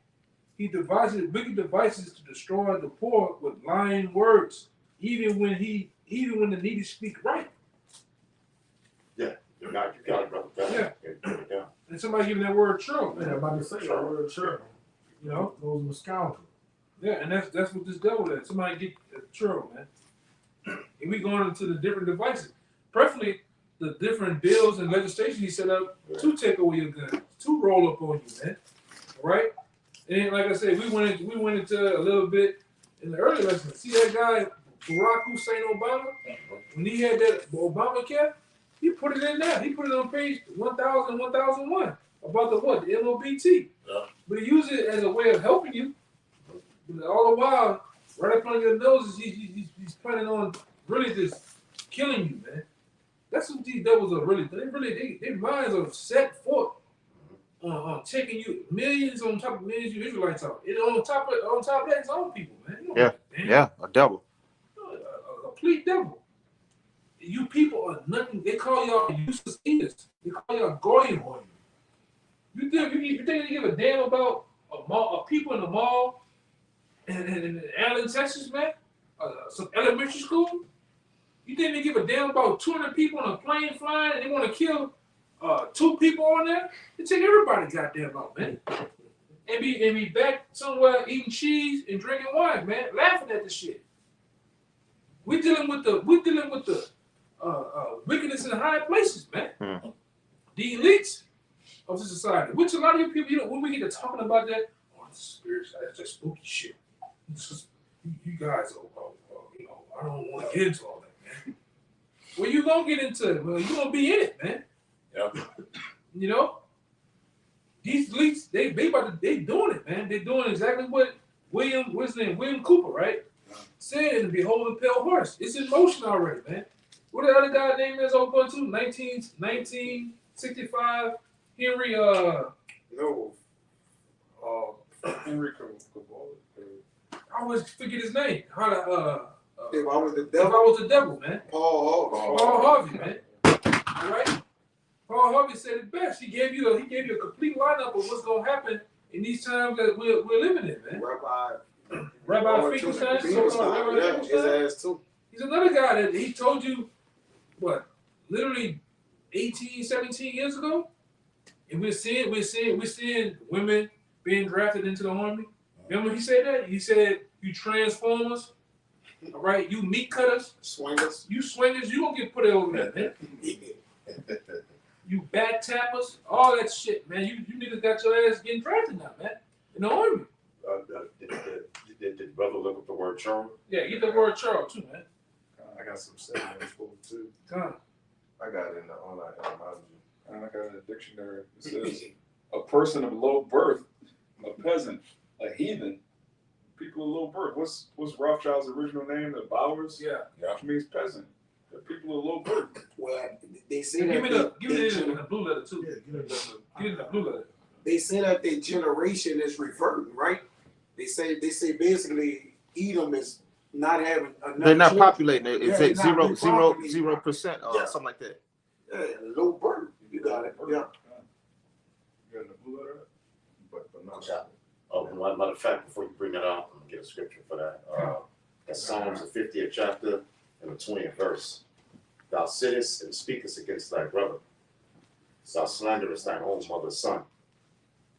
He devises wicked devices to destroy the poor with lying words, even when the needy speak right. Yeah. You got it, brother. Yeah. Get it down. And somebody giving that word cherub. Yeah, I'm about to say that word, sure. You know? Those are the scoundrels. Yeah, and that's what this devil is. Somebody get a cherub, man. And we going into the different devices. Preferably the different bills and legislation he set up to take away your guns, to roll up on you, man. All right? And like I said, we went into a little bit in the early lesson. See that guy, Barack Hussein Obama? When he had that Obamacare, he put it in there. He put it on page 1000, 1001 about the what? The MOBT. Yeah. But he used it as a way of helping you. But all the while, right up on your noses, he's planning on really just killing you, man. That's what these devils are really. Their minds are set forth on taking you millions on top of millions you Israelites out. And on top of that, his own people, man. Yeah, a devil. A complete devil. You people are nothing. They call y'all useless eaters. They call y'all goyim. You think they give a damn about people in the mall in Allen, Texas, man? Some elementary school? You think they give a damn about 200 people on a plane flying and they want to kill 2 people on there? They take everybody goddamn out, man. And be back somewhere eating cheese and drinking wine, man, laughing at the shit. We're dealing with the wickedness in high places, man. Hmm. The elites of the society, which a lot of you people, when we get to talking about that, it's spiritual, that's just spooky shit. You guys are, I don't want to get into all that, man. Well, you gonna get into it. Well, you gonna be in it, man. Yeah. You know, these elites, they doing it, man. They're doing exactly what what's his name, William Cooper, right? Said in the Behold the Pale Horse. It's in motion already, man. What the other guy name is over to? 1965, Henry Henry Cavill. I always forget his name. If I was the If devil, I was the devil, man. Paul Harvey, man. All right? Paul Harvey said it best. He gave you a complete lineup of what's gonna happen in these times that we're living in, man. Rabbi Finkelstein, yeah, his ass too. He's another guy that he told you, what, literally 18, 17 years ago? And we're seeing women being drafted into the army. Remember he said that? He said, you transformers, all right, you meat cutters, Swingers. you swingers, you don't get put over there, man. You back tappers, all that shit, man. You niggas got your ass getting drafted now, man. In the army. Did the brother look up the word charm? Yeah, get the word Charles too, man. I got some seminary school too. Come I got it in the online etymology. And I got it in the dictionary. It says a person of low birth, a peasant, a heathen, people of low birth. What's Rothschild's original name? The Bowers? Yeah. Which means peasant. The people of low birth. Well, they say Give that me the blue letter too. Yeah, Give me the blue letter. they say that their generation is reverting, right? They say basically Edom is not having enough. They're not children. populating it. It's Yeah, at they're not 0% or Yeah. something like that. Yeah, low birth. You got it. Yeah. You got the blue letter? But not Matter of fact, before you bring that out, I'm gonna get a scripture for that. That's Psalms the 50th chapter and the 20th verse. Thou sittest and speakest against thy brother. Thou slanderest thine own mother's son.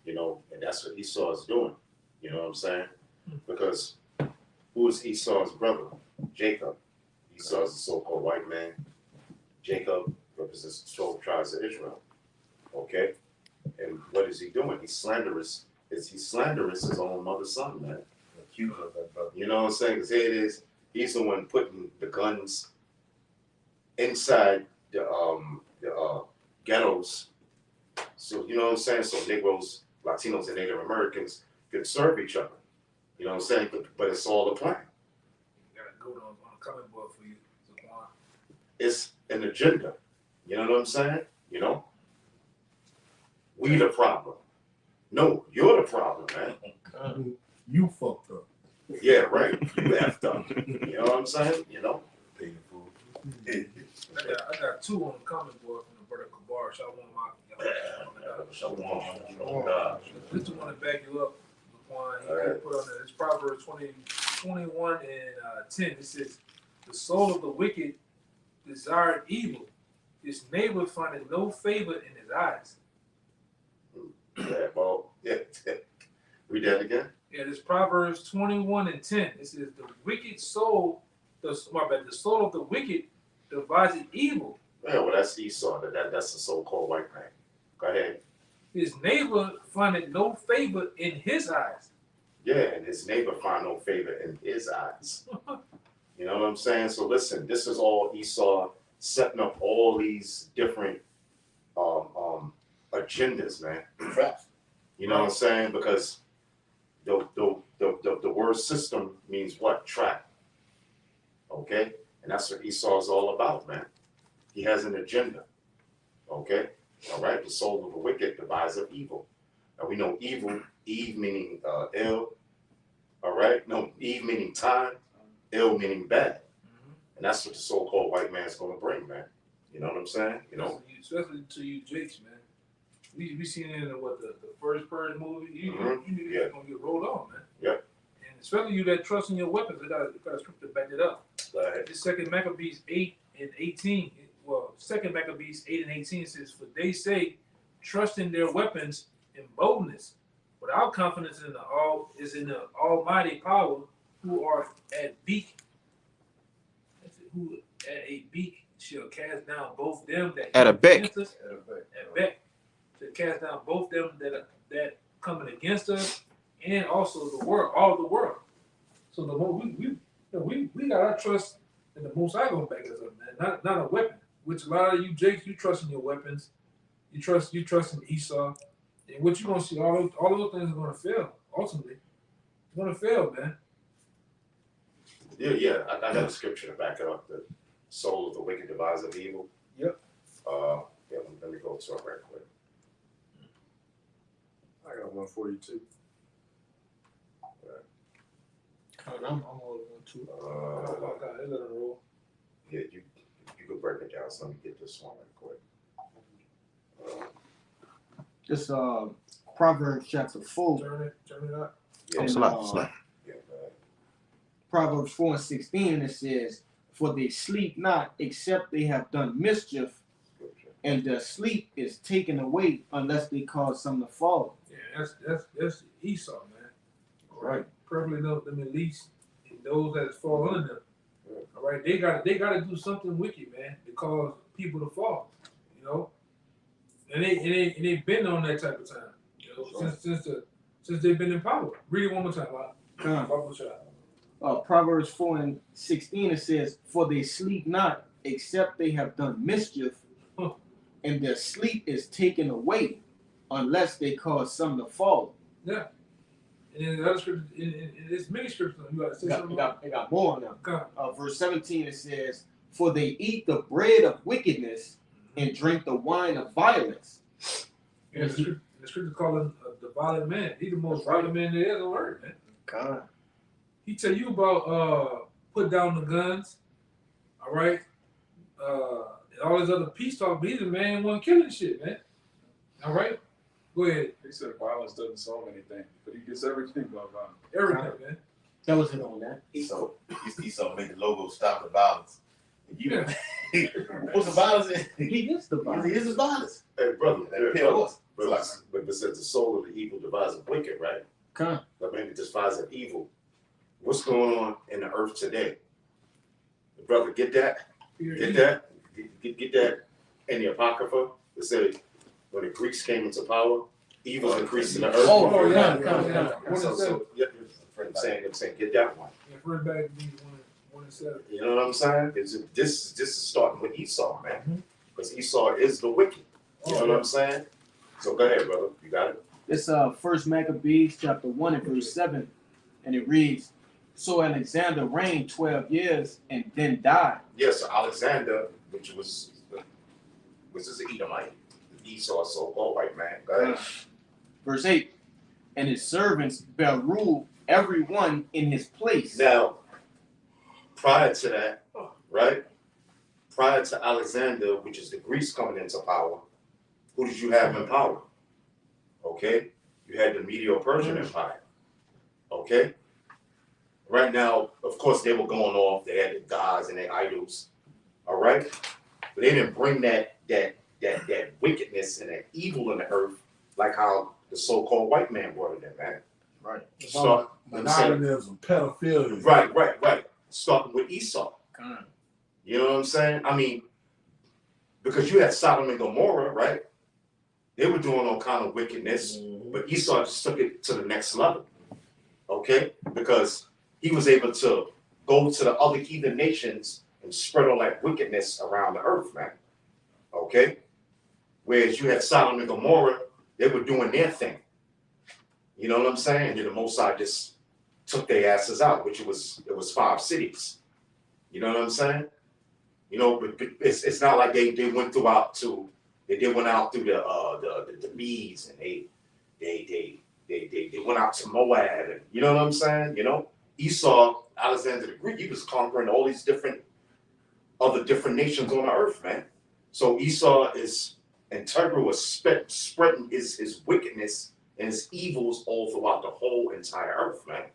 You know, and that's what Esau is doing. You know what I'm saying? Because who is Esau's brother? Jacob. Esau is the so-called white man. Jacob represents the 12 tribes of Israel. Okay? And what is he doing? He's slanderous. He's slanderous his own mother's son, man. You know what I'm saying? Because here it is. He's the one putting the guns inside the ghettos. So, you know what I'm saying? So Negroes, Latinos, and Native Americans can serve each other. You know what I'm saying? But it's all a plan. You got a good on a comic book for you, Zaquan. It's an agenda. You know what I'm saying? You know? We the problem. No, you're the problem, man. You fucked up. Yeah, right. You effed up. You know what I'm saying? You know? Painful. I got two on the comic book from the brother Kabar. Shalawam. This is one to back you up, Zaquan. He could put on there. It's Proverbs 21 and 10. It says, "The soul of the wicked desired evil. His neighbor findeth no favor in his eyes." Yeah, well, yeah. Read that again. Yeah, this Proverbs 21 and 10. It says, "The wicked soul, the soul of the wicked devises evil. Yeah, well, that's Esau. That's the so-called white man. Go ahead. His neighbor findeth no favor in his eyes." Yeah, and his neighbor find no favor in his eyes. You know what I'm saying? So listen, this is all Esau setting up all these different agendas, man. You know what I'm saying? Because the word system means what? Trap. Okay? And that's what Esau is all about, man. He has an agenda. Okay? All right? The soul of the wicked devises evil. Now we know evil, Eve meaning ill. All right? No, Eve meaning time, ill meaning bad. And that's what the so-called white man's going to bring, man. You know what I'm saying? You know? Especially to you Jakes, man. We seen it in the first Purge movie. You knew you're going to get rolled on, man. Yep. And especially you that trust in your weapons, they got a script to back it up. This second Maccabees 8 and 18. Well, second Maccabees 8 and 18 says, "For they say, trust in their weapons in boldness, but our confidence in the Almighty power, who are at beak, who at a beak shall cast down both them that At a beck. against us, at beck, to cast down both them that coming against us, and also the world, all the world." So the more we got our trust in the Most High gonna back us up, man. Not a weapon. Which a lot of you Jakes, you trust in your weapons. You trust in Esau. And what you gonna see, all those things are gonna fail. Ultimately, it's gonna fail, man. Yeah. I got a scripture to back it up. The soul of the wicked devises evil. Yep. Yeah, let me go to it right quick. I got one for you too. I'm holding on to. Oh God, let it roll. Yeah, you could break it down. So let me get this one right quick. This Proverbs chapter 4. Turn it up. Yeah, Slap. yeah, Proverbs 4 and 16, it says, "For they sleep not, except they have done mischief, scripture. and their sleep is taken away unless they cause some to fall." Yeah, that's Esau, man. Right. Perfectly know them at least, and those that fall under them. All right, they gotta do something wicked, man, to cause people to fall. You know, and they been on that type of time. You know, since they've been in power. Read it one more time, Bible shot. Proverbs 4 and 16, it says, "For they sleep not, except they have done mischief, and their sleep is taken away, unless they cause some to fall." Yeah. And then the other scripture, in this many scriptures, you got to say something. It got more now. Okay. Verse 17, it says, "For they eat the bread of wickedness and drink the wine of violence." Yeah, the scripture call him the violent man. He's the most violent man there is on earth, man. God. He tell you about put down the guns, all right, and all this other peace talk. But he's a man one killing shit, man. All right, go ahead. He said violence doesn't solve anything, but he gets everything by violence. Everything, man. That was it on that. Esau made the logo stop the violence. Yeah. What's the violence? He is the He violence. is the violence. Hey, brother. That pale horse. But it says the soul of the evil devises wicked, right? Okay. But maybe despise of evil. What's going on in the earth today? Brother, get that? Get that? Get that in the Apocrypha? It said when the Greeks came into power, evil increased in the earth. Oh, yeah. So I'm saying, get that one. Yeah, first back to 1 and 7. You know what I'm saying? This is starting with Esau, man. Because Esau is the wicked. You know what I'm saying? So go ahead, brother. You got it. It's First Maccabees chapter 1 and verse 7, and it reads, "So Alexander reigned 12 years and then died." Yes, Alexander, which is an Edomite, Esau, so-called white man. Go ahead. Verse 8, "And his servants bare rule every one in his place." Now, prior to that, right? Prior to Alexander, which is the Greeks coming into power, who did you have in power? Okay, you had the Medo-Persian Empire. Okay, right now, of course, they were going off. They had the gods and their idols. All right, but they didn't bring that wickedness and that evil in the earth like how the so-called white man brought it in, man. Right. Start Monogamous, pedophilia. Right. Starting with Esau. God. You know what I'm saying? I mean, because you had Sodom and Gomorrah, right? They were doing all kind of wickedness, but Esau just took it to the next level. Okay? Because he was able to go to the other heathen nations and spread all that wickedness around the earth, man. Okay? Whereas you had Sodom and Gomorrah, they were doing their thing. You know what I'm saying? And then the Mosai just took their asses out, which it was 5 cities. You know what I'm saying? You know, but it's not like they went throughout to they went out through the Medes and they went out to Moab and you know what I'm saying? You know, Esau, Alexander the Greek, he was conquering all these different nations on the earth, man. So Esau is integral with spreading his wickedness and his evils all throughout the whole entire earth, man.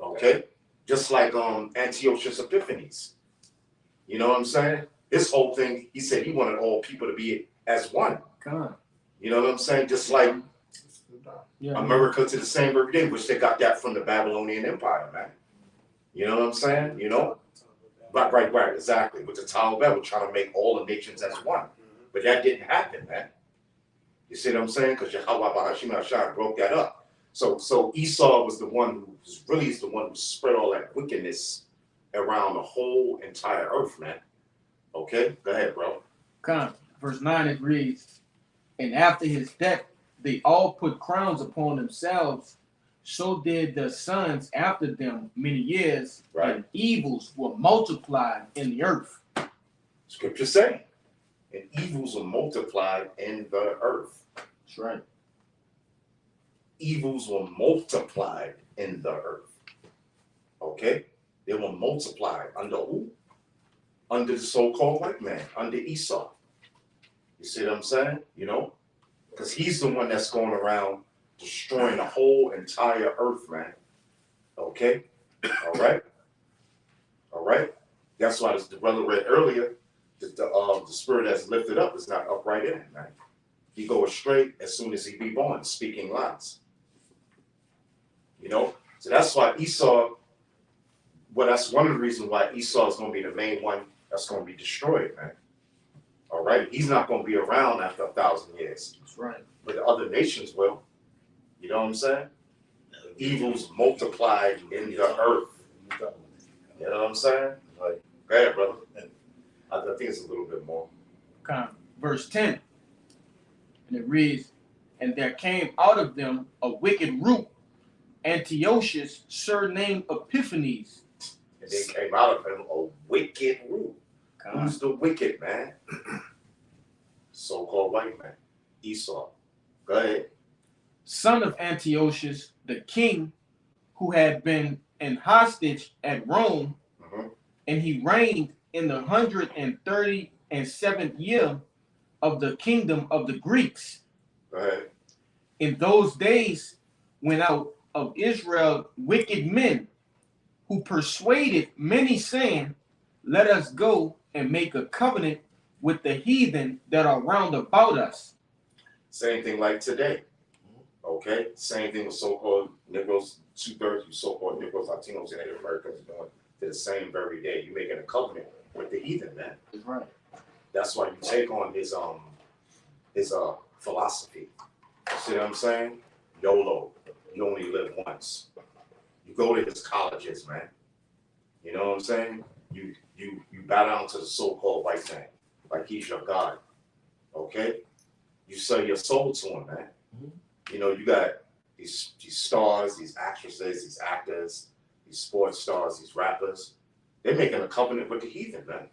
Okay? Just like Antiochus Epiphanes. You know what I'm saying? This whole thing, he said he wanted all people to be as one. God. You know what I'm saying? Just like America to the same every day, which they got that from the Babylonian Empire, man. You know what I'm saying? You know? Right, exactly. With the Tower of Babel trying to make all the nations as one. But that didn't happen, man. You see what I'm saying? Because YAHAWAH, bahasham broke that up. So Esau was the one who spread all that wickedness around the whole entire earth, man. Okay? Go ahead, bro. Come. Verse 9 it reads, "And after his death, they all put crowns upon themselves. So did the sons after them many years, right. And evils were multiplied in the earth." Scripture saying, and evils were multiplied in the earth. That's right. Evils were multiplied in the earth. Okay? They were multiplied under who? Under the so-called white man, under Esau. You see what I'm saying? You know? Because he's the one that's going around destroying the whole entire earth, man. Okay? All right? All right? That's why the brother read earlier, that the spirit that's lifted up is not upright in him, man. He goes straight as soon as he be born, speaking lies. You know? So that's why Esau, well, that's one of the reasons why Esau is going to be the main one that's going to be destroyed, man. All right? He's not going to be around after 1,000 years. That's right. But the other nations will. You know what I'm saying? Evils multiplied in the earth. You know what I'm saying? Like, go ahead, brother. I think it's a little bit more. Okay. Verse 10, and it reads, "And there came out of them a wicked root, Antiochus, surnamed Epiphanes." And they came out of him a wicked root. God. Who's the wicked, man? So-called white man. Esau. Go ahead. "Son of Antiochus, the king, who had been an hostage at Rome, and he reigned in the 137th year of the kingdom of the Greeks. Go ahead. In those days went out of Israel wicked men, who persuaded many, saying, Let us go and make a covenant with the heathen that are round about us." Same thing like today. Okay, same thing with so-called Negroes, 2/3 you so-called Negroes, Latinos, and Native Americans are doing to the same very day. You're making a covenant with the heathen, man. That's right. That's why you take on his philosophy. You see what I'm saying? YOLO. You only live once. You go to his colleges, man. You know what I'm saying? You bow down to the so-called white man, like he's your God. Okay? You sell your soul to him, man. You know, you got these stars, these actresses, these actors, these sports stars, these rappers. They're making a covenant with the heathen, man,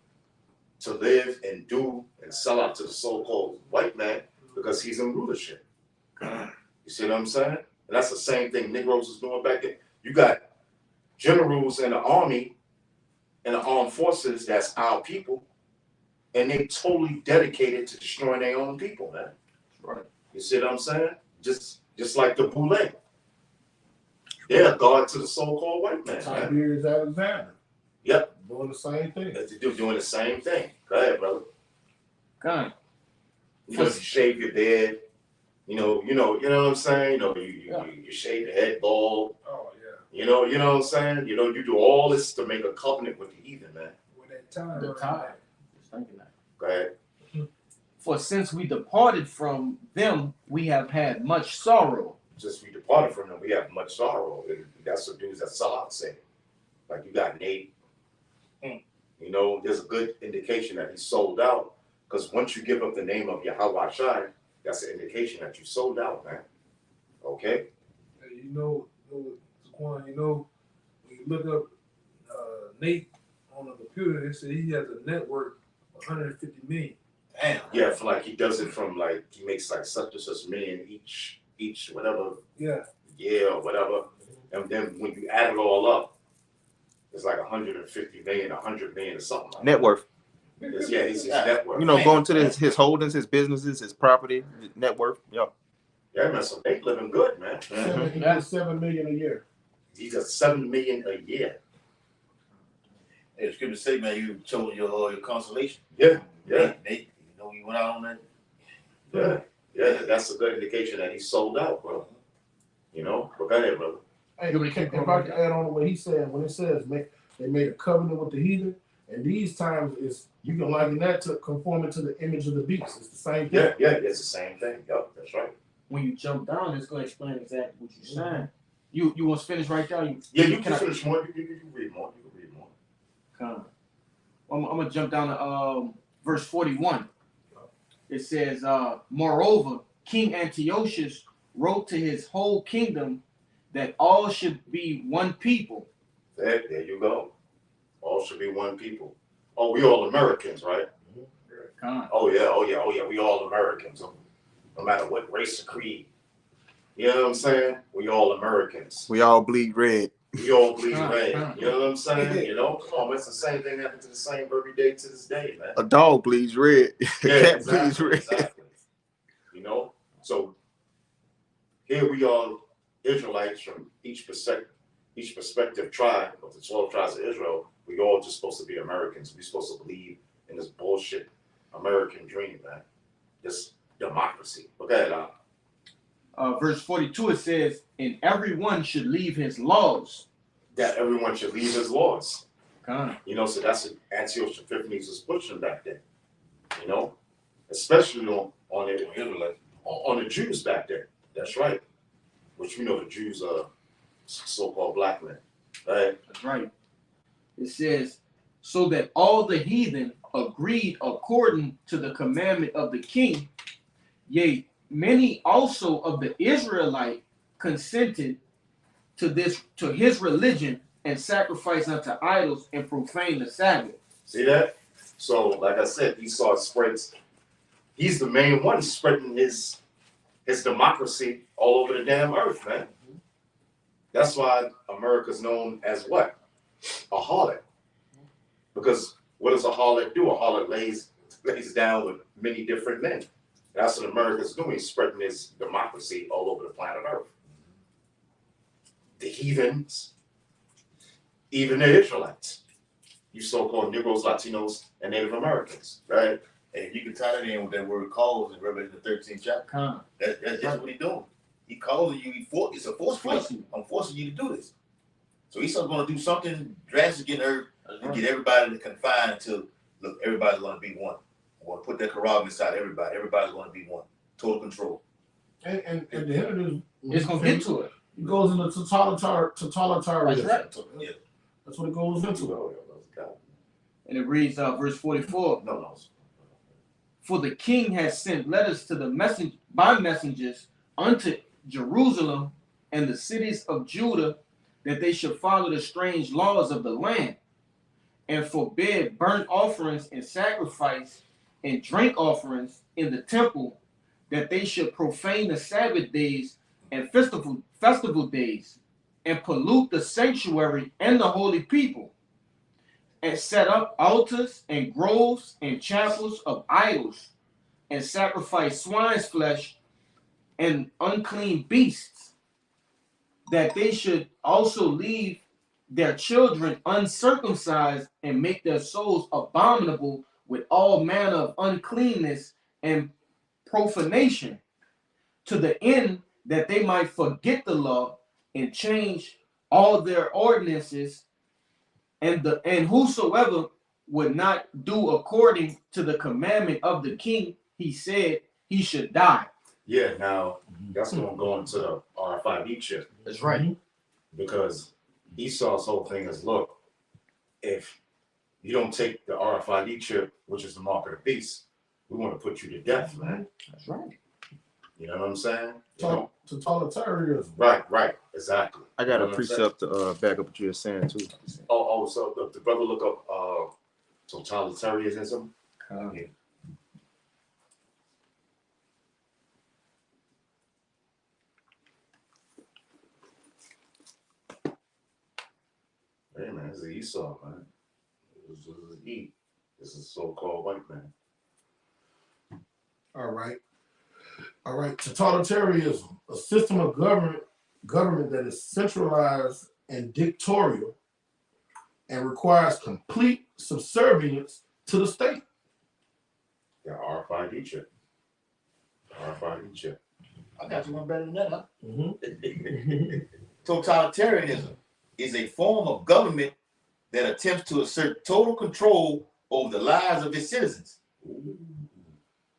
to live and do and sell out to the so-called white man because he's in rulership. You see what I'm saying? And that's the same thing Negroes was doing back then. You got generals in the army and the armed forces that's our people, and they totally dedicated to destroying their own people, man. Right. You see what I'm saying? Just like the Boule. They're a guard to the so-called white man. Tiberius Alexander. Yep. Doing the same thing. They're doing the same thing. Go ahead, brother. God. You know, you shave your beard. You know what I'm saying? You know, you shave your head bald. Oh yeah. You know what I'm saying? You know, you do all this to make a covenant with the heathen, man. With that time. The time. Just thinking that. Go ahead. For since we departed from them, we have had much sorrow. Just we departed from them, we have much sorrow. And that's what dudes that sell out say. Like you got Nate. You know, there's a good indication that he sold out. Because once you give up the name of YAHAWASHI, that's an indication that you sold out, man. Okay? Hey, Quan, when you look up Nate on the computer, it said he has a network of 150 million. Damn. Yeah, for like he does it from like he makes like such and such million each whatever year or whatever. And then when you add it all up, it's like 150 million, 100 million or something like Net worth. It's his net worth. You know, going to his holdings, his businesses, his property, net worth. Yeah. Yeah, man, so they living good, man. He does $7 million a year. He does $7 million a year. Hey, it's good to say, man, you told your consolation. Yeah. Nate, you went out on that. Yeah, that's a good indication that he sold out, bro. You know, but go ahead, brother. Hey, if I can add on to what he said, when it says they made a covenant with the heathen, and these times is you can liken that to conforming to the image of the beast. It's the same thing. Yeah, it's the same thing. Yep, that's right. When you jump down, it's going to explain exactly what you're saying. You want to finish right there? You can finish more. You can read more. You can read more. I'm going to jump down to verse 41. It says, moreover, King Antiochus wrote to his whole kingdom that all should be one people. There you go. All should be one people. Oh, we all Americans, right? Oh yeah. We all Americans. No matter what race or creed. You know what I'm saying? We all Americans. We all bleed red. We all bleed red. You know what I'm saying? You know, come on, it's the same thing happened to the same every day to this day, man. A dog bleeds red. Yeah, Cat bleeds red. Exactly. You know, so here we are, Israelites from each prospective tribe of the 12 tribes of Israel. We all just supposed to be Americans. We're supposed to believe in this bullshit American dream, man. This democracy. Okay, verse 42, it says, and everyone should leave his laws. That everyone should leave his laws. You know, so that's what Antiochus Epiphanes was pushing back then. You know, especially on the Jews back then. That's right. Which we know the Jews are so-called black men. Right? That's right. It says, so that all the heathen agreed according to the commandment of the king, yea, many also of the Israelite consented to his religion and sacrificed unto idols and profaned the Sabbath. See that? So, like I said, Esau spreads. He's the main one spreading his democracy all over the damn earth, man. That's why America's known as what? A harlot. Because what does a harlot do? A harlot lays down with many different men. That's what America's doing, spreading his democracy all over the planet Earth. The heathens, even the Israelites, you so-called Negroes, Latinos, and Native Americans, right? And you can tie that in with that word calls in Revelation the 13th chapter. That's just what he's doing. He calling you. It's a force field. I'm forcing you to do this. So Esau's going to do something drastic in earth to get everybody to confine until, look, everybody's going to be one. I want to put that Quran inside everybody. Everybody's going to be one. Total control. And at the end of this, It's gonna get to it. It goes into totalitarianism. That's right. Yeah. That's what it goes into. And it reads verse 44. No. For the king has sent letters to the messengers unto Jerusalem and the cities of Judah, that they should follow the strange laws of the land, and forbid burnt offerings and sacrifice and drink offerings in the temple, that they should profane the Sabbath days and festival days, and pollute the sanctuary and the holy people, and set up altars and groves and chapels of idols, and sacrifice swine's flesh and unclean beasts, that they should also leave their children uncircumcised and make their souls abominable with all manner of uncleanness and profanation, to the end that they might forget the law and change all their ordinances, and whosoever would not do according to the commandment of the king, he said he should die. Yeah, now that's going to go into the RFID chip. That's right. Because Esau's whole thing is, look, if you don't take the RFID chip, which is the mark of the beast, we want to put you to death, man. That's right. You know what I'm saying? Totalitarianism. Right, exactly. I got a precept to back up what you were saying too. So the brother look up totalitarianism. Yeah. Hey man, this is Esau, man. This is E. This is so-called white man. All right. Totalitarianism, a system of government that is centralized and dictatorial and requires complete subservience to the state. The RFID chip. I got you one better than that, huh? Mm-hmm. Totalitarianism is a form of government that attempts to assert total control over the lives of its citizens.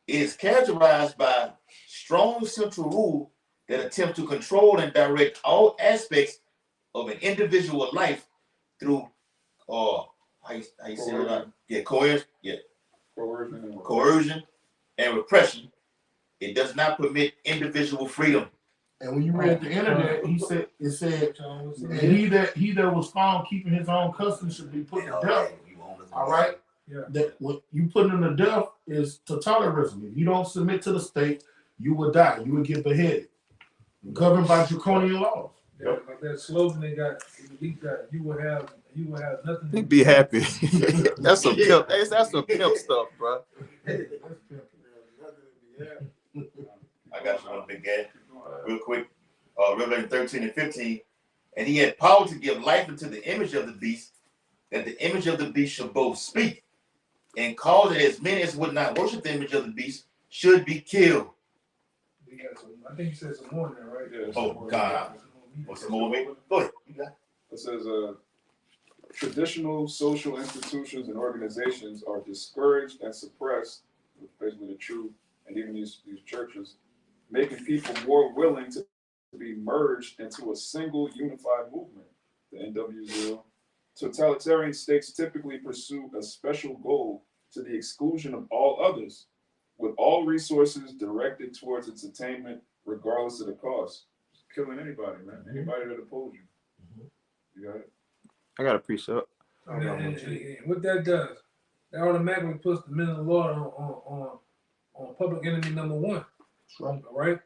It is characterized by strong central rule that attempts to control and direct all aspects of an individual life through coercion and repression. It does not permit individual freedom. And when you read the internet, it said, and he that was found keeping his own custom should be put to death. All right. Yeah. That what you put in the death is totalitarianism. If you don't submit to the state, you will die. You will get beheaded. Governed by draconian laws. Yep. Like that slogan they got, you will have nothing. Be happy. That's some pimp. That's some pimp stuff, bro. I got you one big guy. Real quick. Revelation 13 and 15. And he had power to give life unto the image of the beast, that the image of the beast should both speak and cause that as many as would not worship the image of the beast should be killed. I think you said some more in there, right? Yeah, Oh, God. What's some more? Go ahead. You got it. It says traditional social institutions and organizations are discouraged and suppressed, basically the truth, and even these churches, making people more willing to be merged into a single unified movement, the NWO. Totalitarian states typically pursue a special goal to the exclusion of all others, with all resources directed towards its attainment, regardless of the cost. Killing anybody, man. Anybody that opposes you. You got it? I got a precept. And what that does, that automatically puts the men of the Lord on public enemy number one. Right. All right?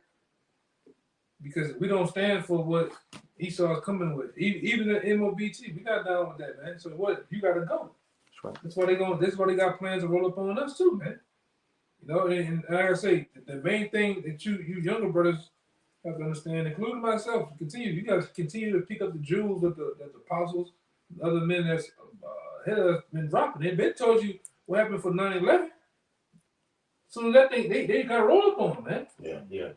Because we don't stand for what Esau is coming with. Even the MOBT, we got down with that, man. So what? You got to go. That's right. That's why they got plans to roll up on us too, man. You know, and like I say, the main thing that you younger brothers have to understand, including myself, you got to continue to pick up the jewels that the apostles, the other men that's ahead of us been dropping. They've been told you what happened for 9/11. So that thing, they got to roll up on them, man. Yeah.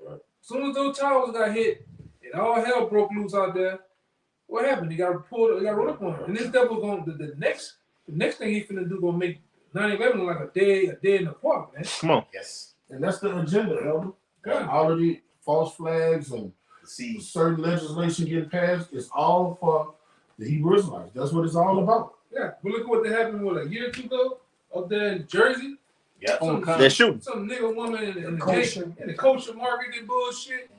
Right. As soon as those towers got hit and all hell broke loose out there, what happened? He got pulled. He got rolled up on him. And this devil going the next thing he finna do gonna make 9/11 look like a day in the park, man. Come on. Yes. And that's the agenda, Elder. God. All of the false flags and See, certain legislation getting passed, it's all for the Hebrew Israelites. That's what it's all about. Yeah, but look at what happened a year or two ago up there in Jersey. yeah. They're shooting. Some nigga woman in Kosher. the kosher market and bullshit.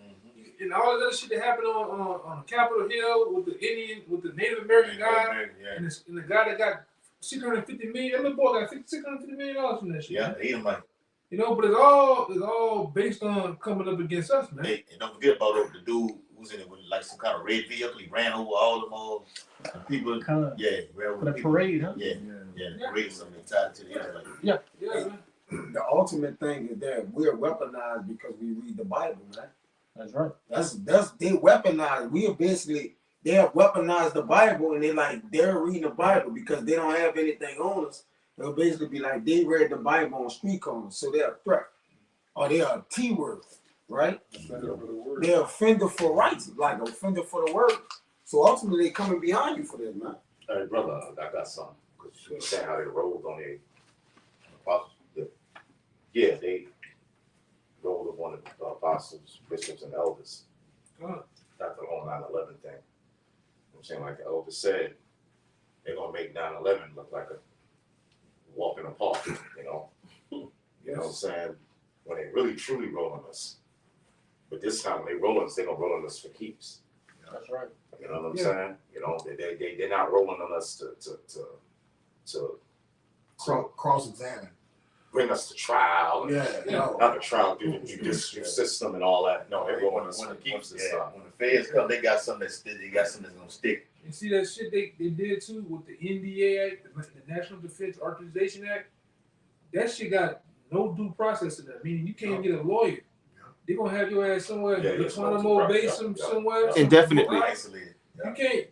And all this other shit that happened on Capitol Hill with the Native American guy and the guy that got $650 million. That little boy got $650 million from that shit. Yeah, they ain't like, You know, but it's all based on coming up against us, man. hey, and don't forget about the dude who's in it with like some kind of red vehicle. He ran over all them all people. Kind Yeah, ran over for the people. parade, huh? Yeah, the parade is something tied to the Israelites. Yeah, man. The ultimate thing is that we're weaponized because we read the Bible, man. That's right. That's they weaponized. We are basically they have weaponized the Bible, and they're reading the Bible because they don't have anything on us. They'll basically be like they read the Bible on street corners, so they're a threat, or they're a T-word, right? They're offender for rights, like offender for the word. So ultimately, they're coming behind you for this, man. Hey, brother, I got something. Because you were saying how they rolled on the apostles. Yeah, they rolled up one of the apostles, bishops, and elders. After the whole 9/11 thing. I'm saying, like the elder said, they're going to make 9/11 look like a walk in the park, you know? You know what I'm saying? When they really, truly rolling us. But this time, when they rolling us, they're going to roll on us for keeps. That's right. You know what I'm saying? You know, they're not rolling on us to Cross-examine. bring us to trial. And, No. not a trial through the judicial system and all that. No, they're rolling us for keeps and stuff. When the feds come, they got something that's gonna stick. You see that shit they did too with the NDA Act, the National Defense Authorization Act? That shit got no due process in that. Meaning you can't get a lawyer. They're gonna have your ass somewhere, Guantanamo Bay, somewhere. Indefinitely. Isolated.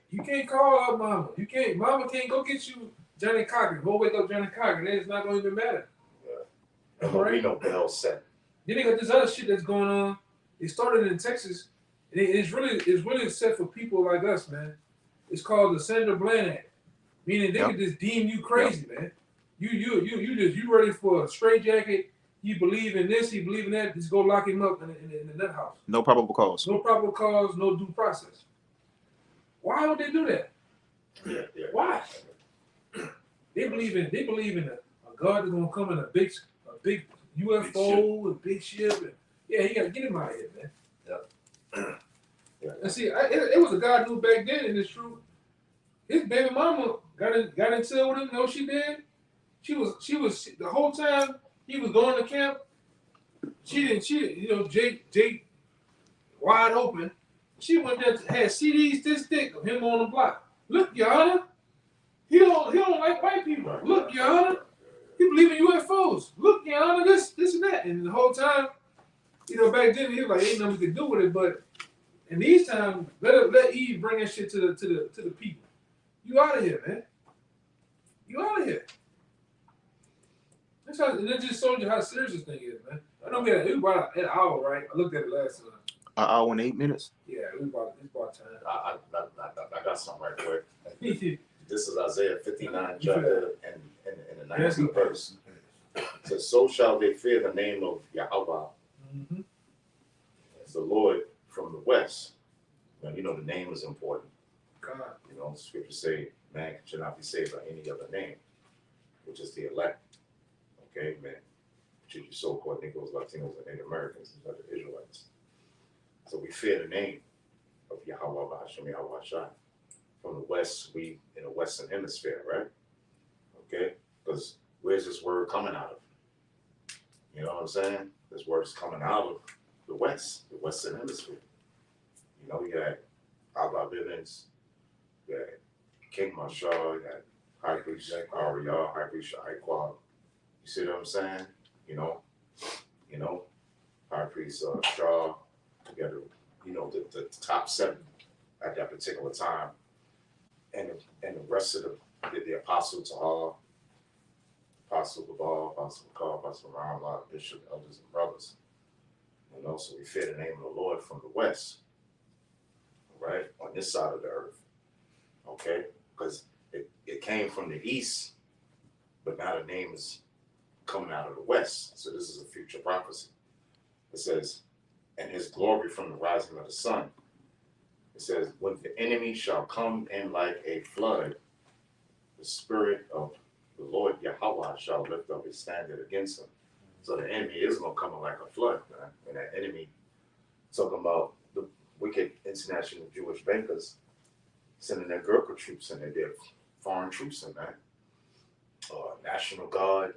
You can't call up mama. Mama can't go get you Johnny Cochran. Go wake up Johnny Cochran. It's not gonna even matter. And there'll be no bail set. Then they got this other shit that's going on. It started in Texas. And it's really set for people like us, man. It's called the Sandra Bland Act. Meaning they can just deem you crazy, man. You ready for a straight jacket. You believe in this, you believe in that, just go lock him up in the nut house. No probable cause. No probable cause, no due process. Why would they do that? Yeah. Why? They believe in a God that's gonna come in a big UFO, a big ship. And, yeah, you gotta get him out of here, man. Yeah. And see, it was a guy who back then, and it's true. His baby mama got into it with him. You know what she did? She was the whole time he was going to camp. She Jake wide open. She went there, had CDs this thick of him on the block. Look, Your Honor, he don't like white people. Look, Your Honor, he believe in UFOs. Look, Your Honor, this and that. And the whole time, back then he was like, ain't nothing we could do with it. But in these times, let Eve bring that shit to the people. You out of here, man. You out of here. That just showed you how serious this thing is, man. I know we had about an hour, right? I looked at it last time. An hour and 8 minutes. Yeah, it's about time. I got something right quick. This is Isaiah 59 chapter and the 19th verse. It says, so shall they fear the name of YAHAWAH, as the Lord from the west. Now, the name is important. God. The scriptures say man should not be saved by any other name, which is the elect. Okay, man. Should you so-called Negroes, Latinos, and Native Americans, and other Israelites. So we fear the name of YAHAWAH, bahasham, YAHAWASHI. From the west, we in the Western Hemisphere, right? Okay? Because where's this word coming out of? You know what I'm saying? This word's coming out of the West, the Western Hemisphere. You had Abba Bivens, you had King Marshall, you had High Priest Ariel, High Priest Shaquab. You see what I'm saying? High Priest Shaw, together, the top 7 at that particular time. And the rest of the Apostle Tahar, Apostle Babal, Apostle Bakar, Apostle Ramla, Bishop, elders, and brothers. You know, so we fear the name of the Lord from the west, right, on this side of the earth, okay? Because it came from the east, but now the name is coming out of the west. So this is a future prophecy. It says, and his glory from the rising of the sun. It says, when the enemy shall come in like a flood, the spirit of the Lord Yahawah shall lift up his standard against him. So the enemy is going to come in like a flood, man. And that enemy, talking about the wicked international Jewish bankers sending their Gurkha troops in there, their foreign troops in, man. National Guard,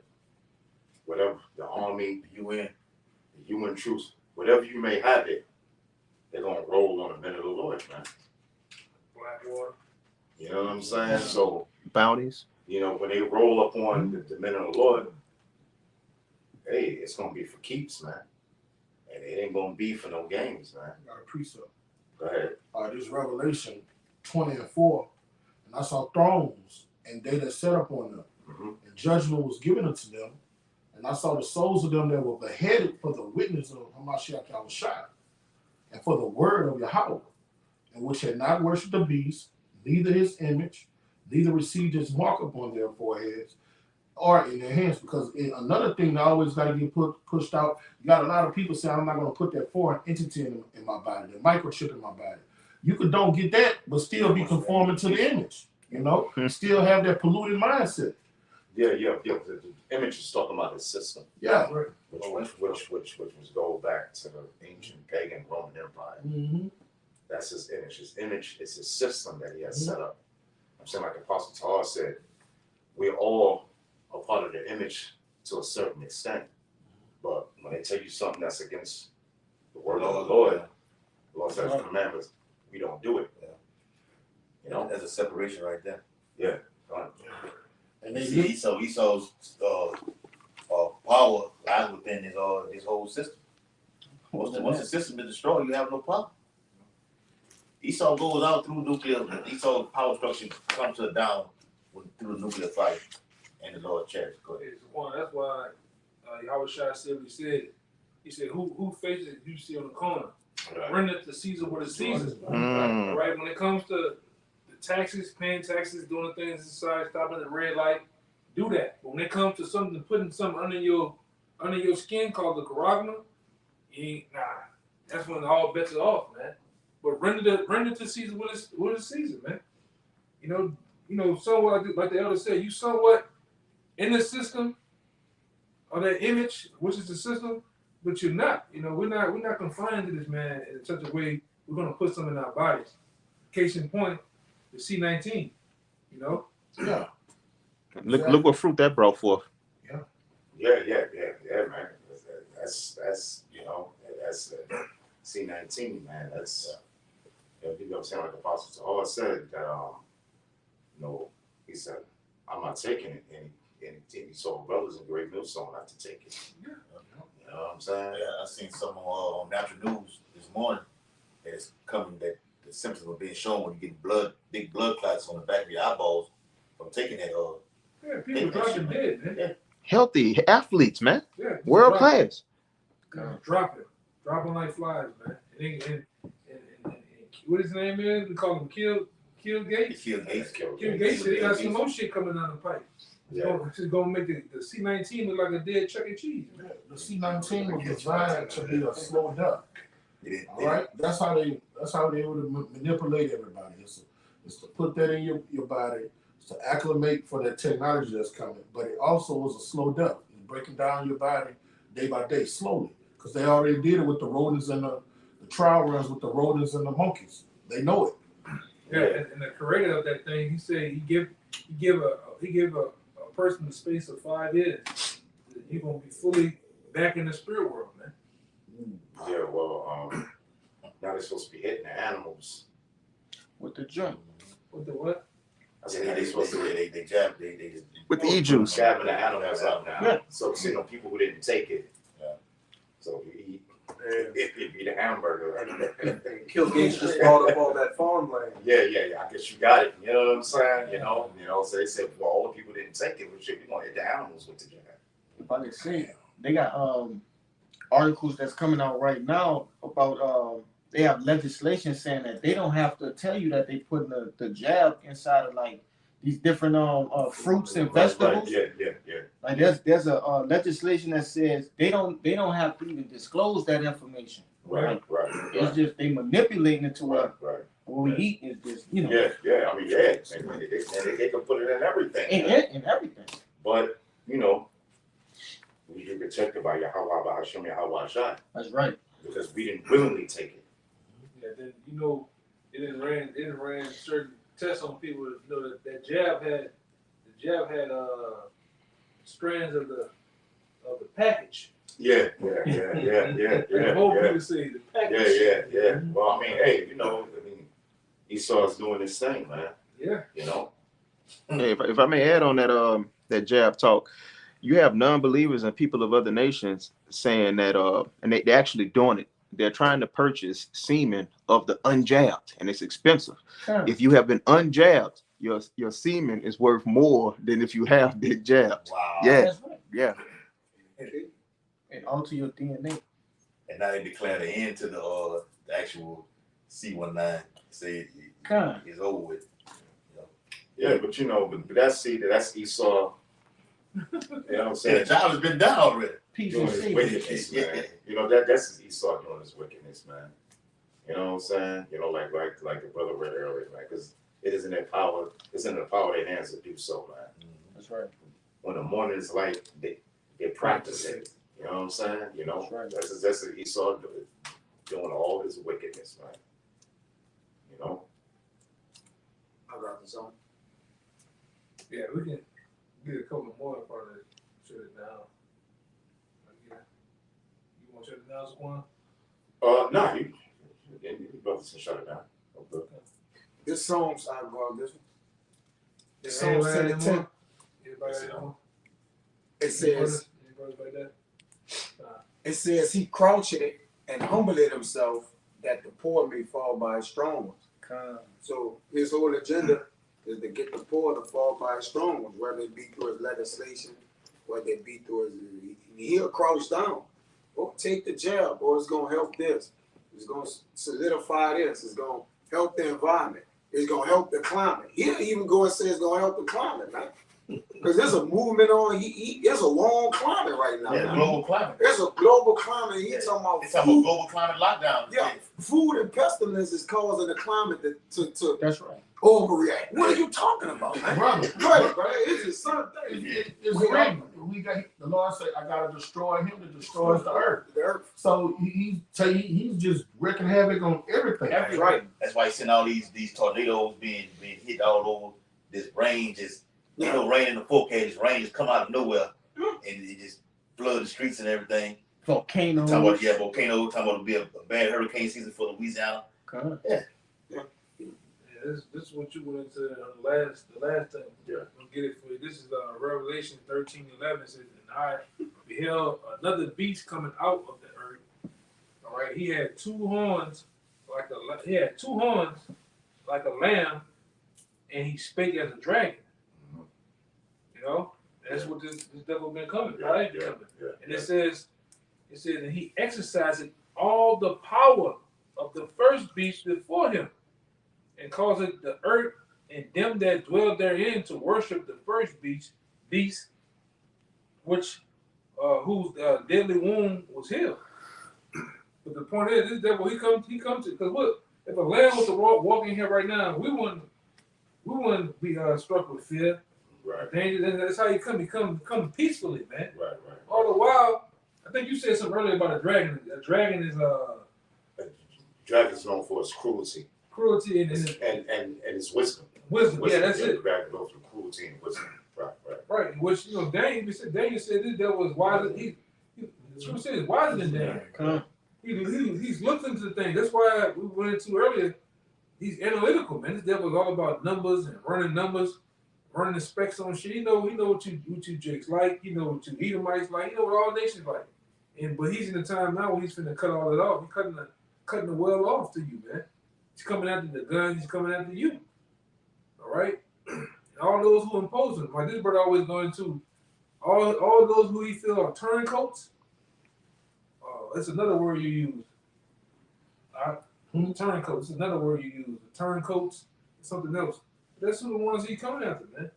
whatever, the Army, the UN troops, whatever you may have it, they're going to roll on the men of the Lord, man. Blackwater. You know what I'm saying? So, Bounties. you know, when they roll up on the men of the Lord, hey, it's going to be for keeps, man. And it ain't going to be for no games, man. Got a precept. Go ahead. This Revelation 20:4, and I saw thrones, and they that sat upon them, and judgment was given unto them, and I saw the souls of them that were beheaded for the witness of Hamashiach YAHAWASHI, and for the word of Yahawah, and which had not worshipped the beast, neither his image, neither received his mark upon their foreheads or in their hands. Because another thing that always got to get pushed out, you got a lot of people saying, I'm not going to put that foreign entity in my body, the microchip in my body. You could don't get that, but still be conforming to the image, you know, still have that polluted mindset. Yeah. The image is talking about his system. Yeah. Which was go back to the ancient pagan Roman Empire. Mm-hmm. That's his image. His image is his system that he has set up. I'm saying, like Apostle Tahar said, we're all a part of the image to a certain extent. But when they tell you something that's against the word of the Lord, the Lord says commandments, we don't do it. You know? There's a separation right there. Yeah. And You see, Esau's power lies within his whole system. Once the system is destroyed, you have no power. Esau goes out through nuclear. Esau's power structure comes to a down through the nuclear fight, and the Lord checks. Go ahead. That's why Yahawashi said what he said. He said, "Who faces you see on the corner? Render to Caesar what is Caesar's." Right? When it comes to the taxes, paying taxes, doing the things inside, stopping at the red light, do that. But when it comes to something, putting something under your skin called the karagma, that's when all bets are off, man. But render to Caesar what is Caesar, man. You know, somewhat like the elder said, you somewhat in the system or that image, which is the system, but you're not. You know, we're not confined to this, man, in such a way we're gonna put something in our bodies. Case in point, the C-19. You know. Yeah. Look what fruit that brought forth. Yeah, man. That's you know, that's C-19, man. That's you know what I'm saying, like the Apostle Tahar said that you know, he said, I'm not taking it, and he told brothers in Great Millstone not to take it. You know what I'm saying? Yeah, I seen some on Natural News this morning that it's coming that the symptoms are being shown when you get big blood clots on the back of your eyeballs from taking that. Yeah, people dropping dead, man. Yeah. Healthy athletes, man. Yeah, World class. Dropping like flies, man. And what his name is? We call him Kill Gates. Kill Gates. Kill Gates. They got some more shit coming down the pipe. It's gonna make the C-19 look like a dead Chuck E. Cheese. Yeah, the C-19 was designed to be a slow death. All right, that's how they would manipulate everybody. It's to put that in your body. It's to acclimate for that technology that's coming. But it also was a slow death. It's breaking down your body day by day, slowly, because they already did it with the rodents and the trial runs with the rodents and the monkeys. They know it. Yeah, and the creator of that thing, he said he give a person the space of 5 years. You're gonna be fully back in the spirit world, man. Yeah, well, now they're supposed to be hitting the animals with the jump. With the what? I said they supposed to they jab with the e-juice. jabbing the animals out now. Yeah. So you know, people who didn't take it. Yeah. So you eat a hamburger. And Kill Gates just brought up all that farmland. Yeah. I guess you got it. You know what I'm saying? You know. So they said, well, all the people didn't take it. Well, shit, we gonna hit the animals with the jab. If I can see it, they got articles that's coming out right now about they have legislation saying that they don't have to tell you that they putting the jab inside of like these different fruits and vegetables. Yeah. Like there's a legislation that says they don't have to even disclose that information. Right. It's just they manipulating it to what we eat is just Yeah. I mean, they can put it in everything. In everything. But you know, we get protected by YAHAWAH, bahasham, YAHAWASHI. That's right. Because we didn't willingly take it. Yeah, then you know, it didn't ran certain tests on people. You know that jab had strands of the package. Yeah. The whole people say the package. Yeah. Well, I mean, hey, you know, Esau's doing his thing, man. Yeah. You know. Hey, if I may add on that jab talk, you have non-believers and people of other nations saying that and they're actually doing it. They're trying to purchase semen of the unjabbed, and it's expensive. Sure. If you have been unjabbed, your semen is worth more than if you have been jabbed. Wow. Yeah. That's right. Yeah. And alter your DNA. And now they declare the end to the actual C19. Say it's over with. Yeah, but you know, but that's Esau. You know what I'm saying? The job has been done already. Peace Doing and his safety. wickedness, man. You know, that's Esau doing his wickedness, man. You know what I'm saying? You know, like the brother read earlier, man, because it is in their power, it's in the power of their hands to do so, man. That's right. When the morning is light, they practice it. You know what I'm saying? You know, That's that's Esau doing all his wickedness, man. You know? I got this on. Yeah, we can get a couple more in front of it. Shut it down. Yeah. You want to shut it down, Saquon? No, you brothers can shut it down. Okay. This song's I go this one. The Yeah, song said it ten. Everybody else? It says Anybody like that? it says he crouched it and humbled himself that the poor may fall by his strong ones. So his whole agenda is to get the poor to fall by his strong ones, whether it be through his legislation, whether it be through his he'll crouch down. Or take the jab, or it's gonna help this. It's gonna solidify this. It's gonna help the environment. It's gonna help the climate. He'll even go and say it's gonna help the climate, man. Because there's a movement on. There's a warm climate right now. Yeah, global climate. There's a global climate. He's talking about It's talking about global climate lockdown. Yeah, food and pestilence is causing the climate to That's right. overreact. What are you talking about, man? Brother, Right, it's just certain things. it's right. We got the Lord said, "I gotta destroy him that destroys the earth." The earth. So he's just wreaking havoc on everything. That's right. That's why you seen all these tornadoes being hit all over. This rain just rain in the forecast. This rain just come out of nowhere and it just flood the streets and everything. Volcanoes. Talking about volcano. Talking about to be a bad hurricane season for Louisiana. This is what you went into the last time. Yeah. I'll get it for you. This is Revelation 13:11. It says, and I beheld another beast coming out of the earth. All right, he had two horns like a lamb, and he spake as a dragon. You know, that's what this devil been coming, right? And it says, and he exercised all the power of the first beast before him, and caused the earth and them that dwell therein to worship the first beast, which whose deadly wound was healed. But the point is, this devil he comes to, because look, if a lamb was to walk in here right now, we wouldn't be struck with fear. Right. Danger. That's how he come. He come peacefully, man. Right. All the while, I think you said something earlier about a dragon. A dragon is Dragon's known for its cruelty. Cruelty and its wisdom. Wisdom. Yeah, that's it. Dragon goes through cruelty and wisdom. Right. Which Daniel said this devil was wiser. The truth says he's wiser than Daniel. He's looked into the thing. That's why we went into earlier. He's analytical, man. This devil is all about numbers and running the specs on shit. He know what you Jakes like. He know what you Edomites like. He know what all nations like. But he's in the time now where he's finna cut all that off. He's cutting the well off to you, man. He's coming after the guns. He's coming after you. All right? And all those who impose him. Like this brother always going to all those who he feel are turncoats, it's another word you use. Turncoats. It's another word you use. The turncoats, something else. That's who the ones he coming after, man.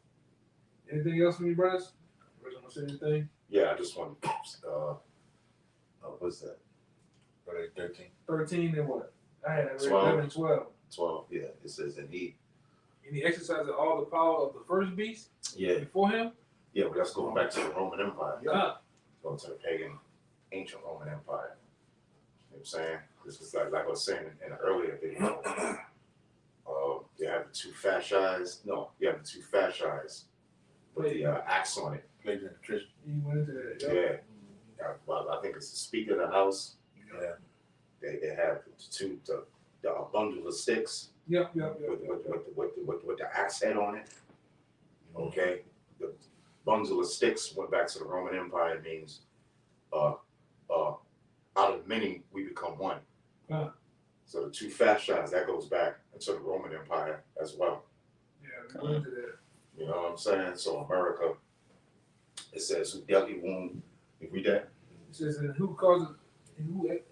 Anything else from you, brothers? Want to say anything? Yeah, I just want what's that? 13. 13 and what? I had 12. 11 and 12. 12, yeah. It says, and he exercised all the power of the first beast before him? Yeah, but that's going back to the Roman Empire. Yeah. Going to the pagan, ancient Roman Empire. You know what I'm saying? This is like I was saying in an earlier video. You have the two fascias. No, you have the two fascias with the axe on it. You went into that. Yeah. Well, I think it's the Speaker of the House. Yeah. They have a bundle of sticks. Yep. With the axe head on it. Okay. The bundle of sticks went back to the Roman Empire. It means out of many we become one. So the two fascias, that goes back into the Roman Empire as well. Yeah, we went into that. You know what I'm saying? So America, it says who deadly wound. You read that? It says and who causes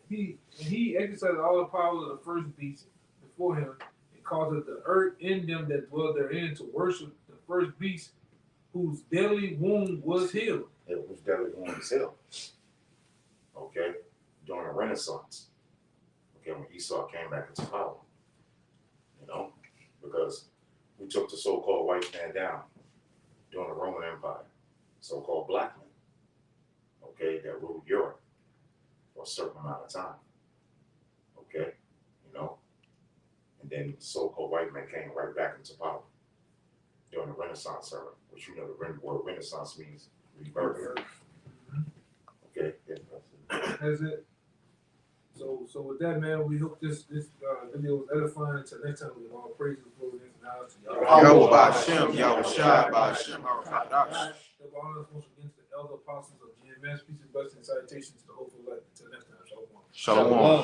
he exercised all the power of the first beast before him, and caused the earth in them that dwell therein to worship the first beast whose deadly wound was healed. Yeah, whose deadly wound was healed. Okay? During the Renaissance. Okay, when Esau came back into power. You know? Because we took the so-called white man down during the Roman Empire. So-called black men. Okay, that ruled Europe for a certain amount of time. Okay? You know? And then the so-called white man came right back into power during the Renaissance era, which you know the word Renaissance means rebirth. Okay? Yeah, That's it. So with that, man, we hope this video was edifying. Until next time, we all praises, glory, and knowledge to YAHAWAH, bahasham, YAHAWASHI, bahasham, RFID. The honors once again to the elder apostles of GMS. Peace and blessings and salutations to the hopeful elect. Until next time, Shalawam. Shalawam.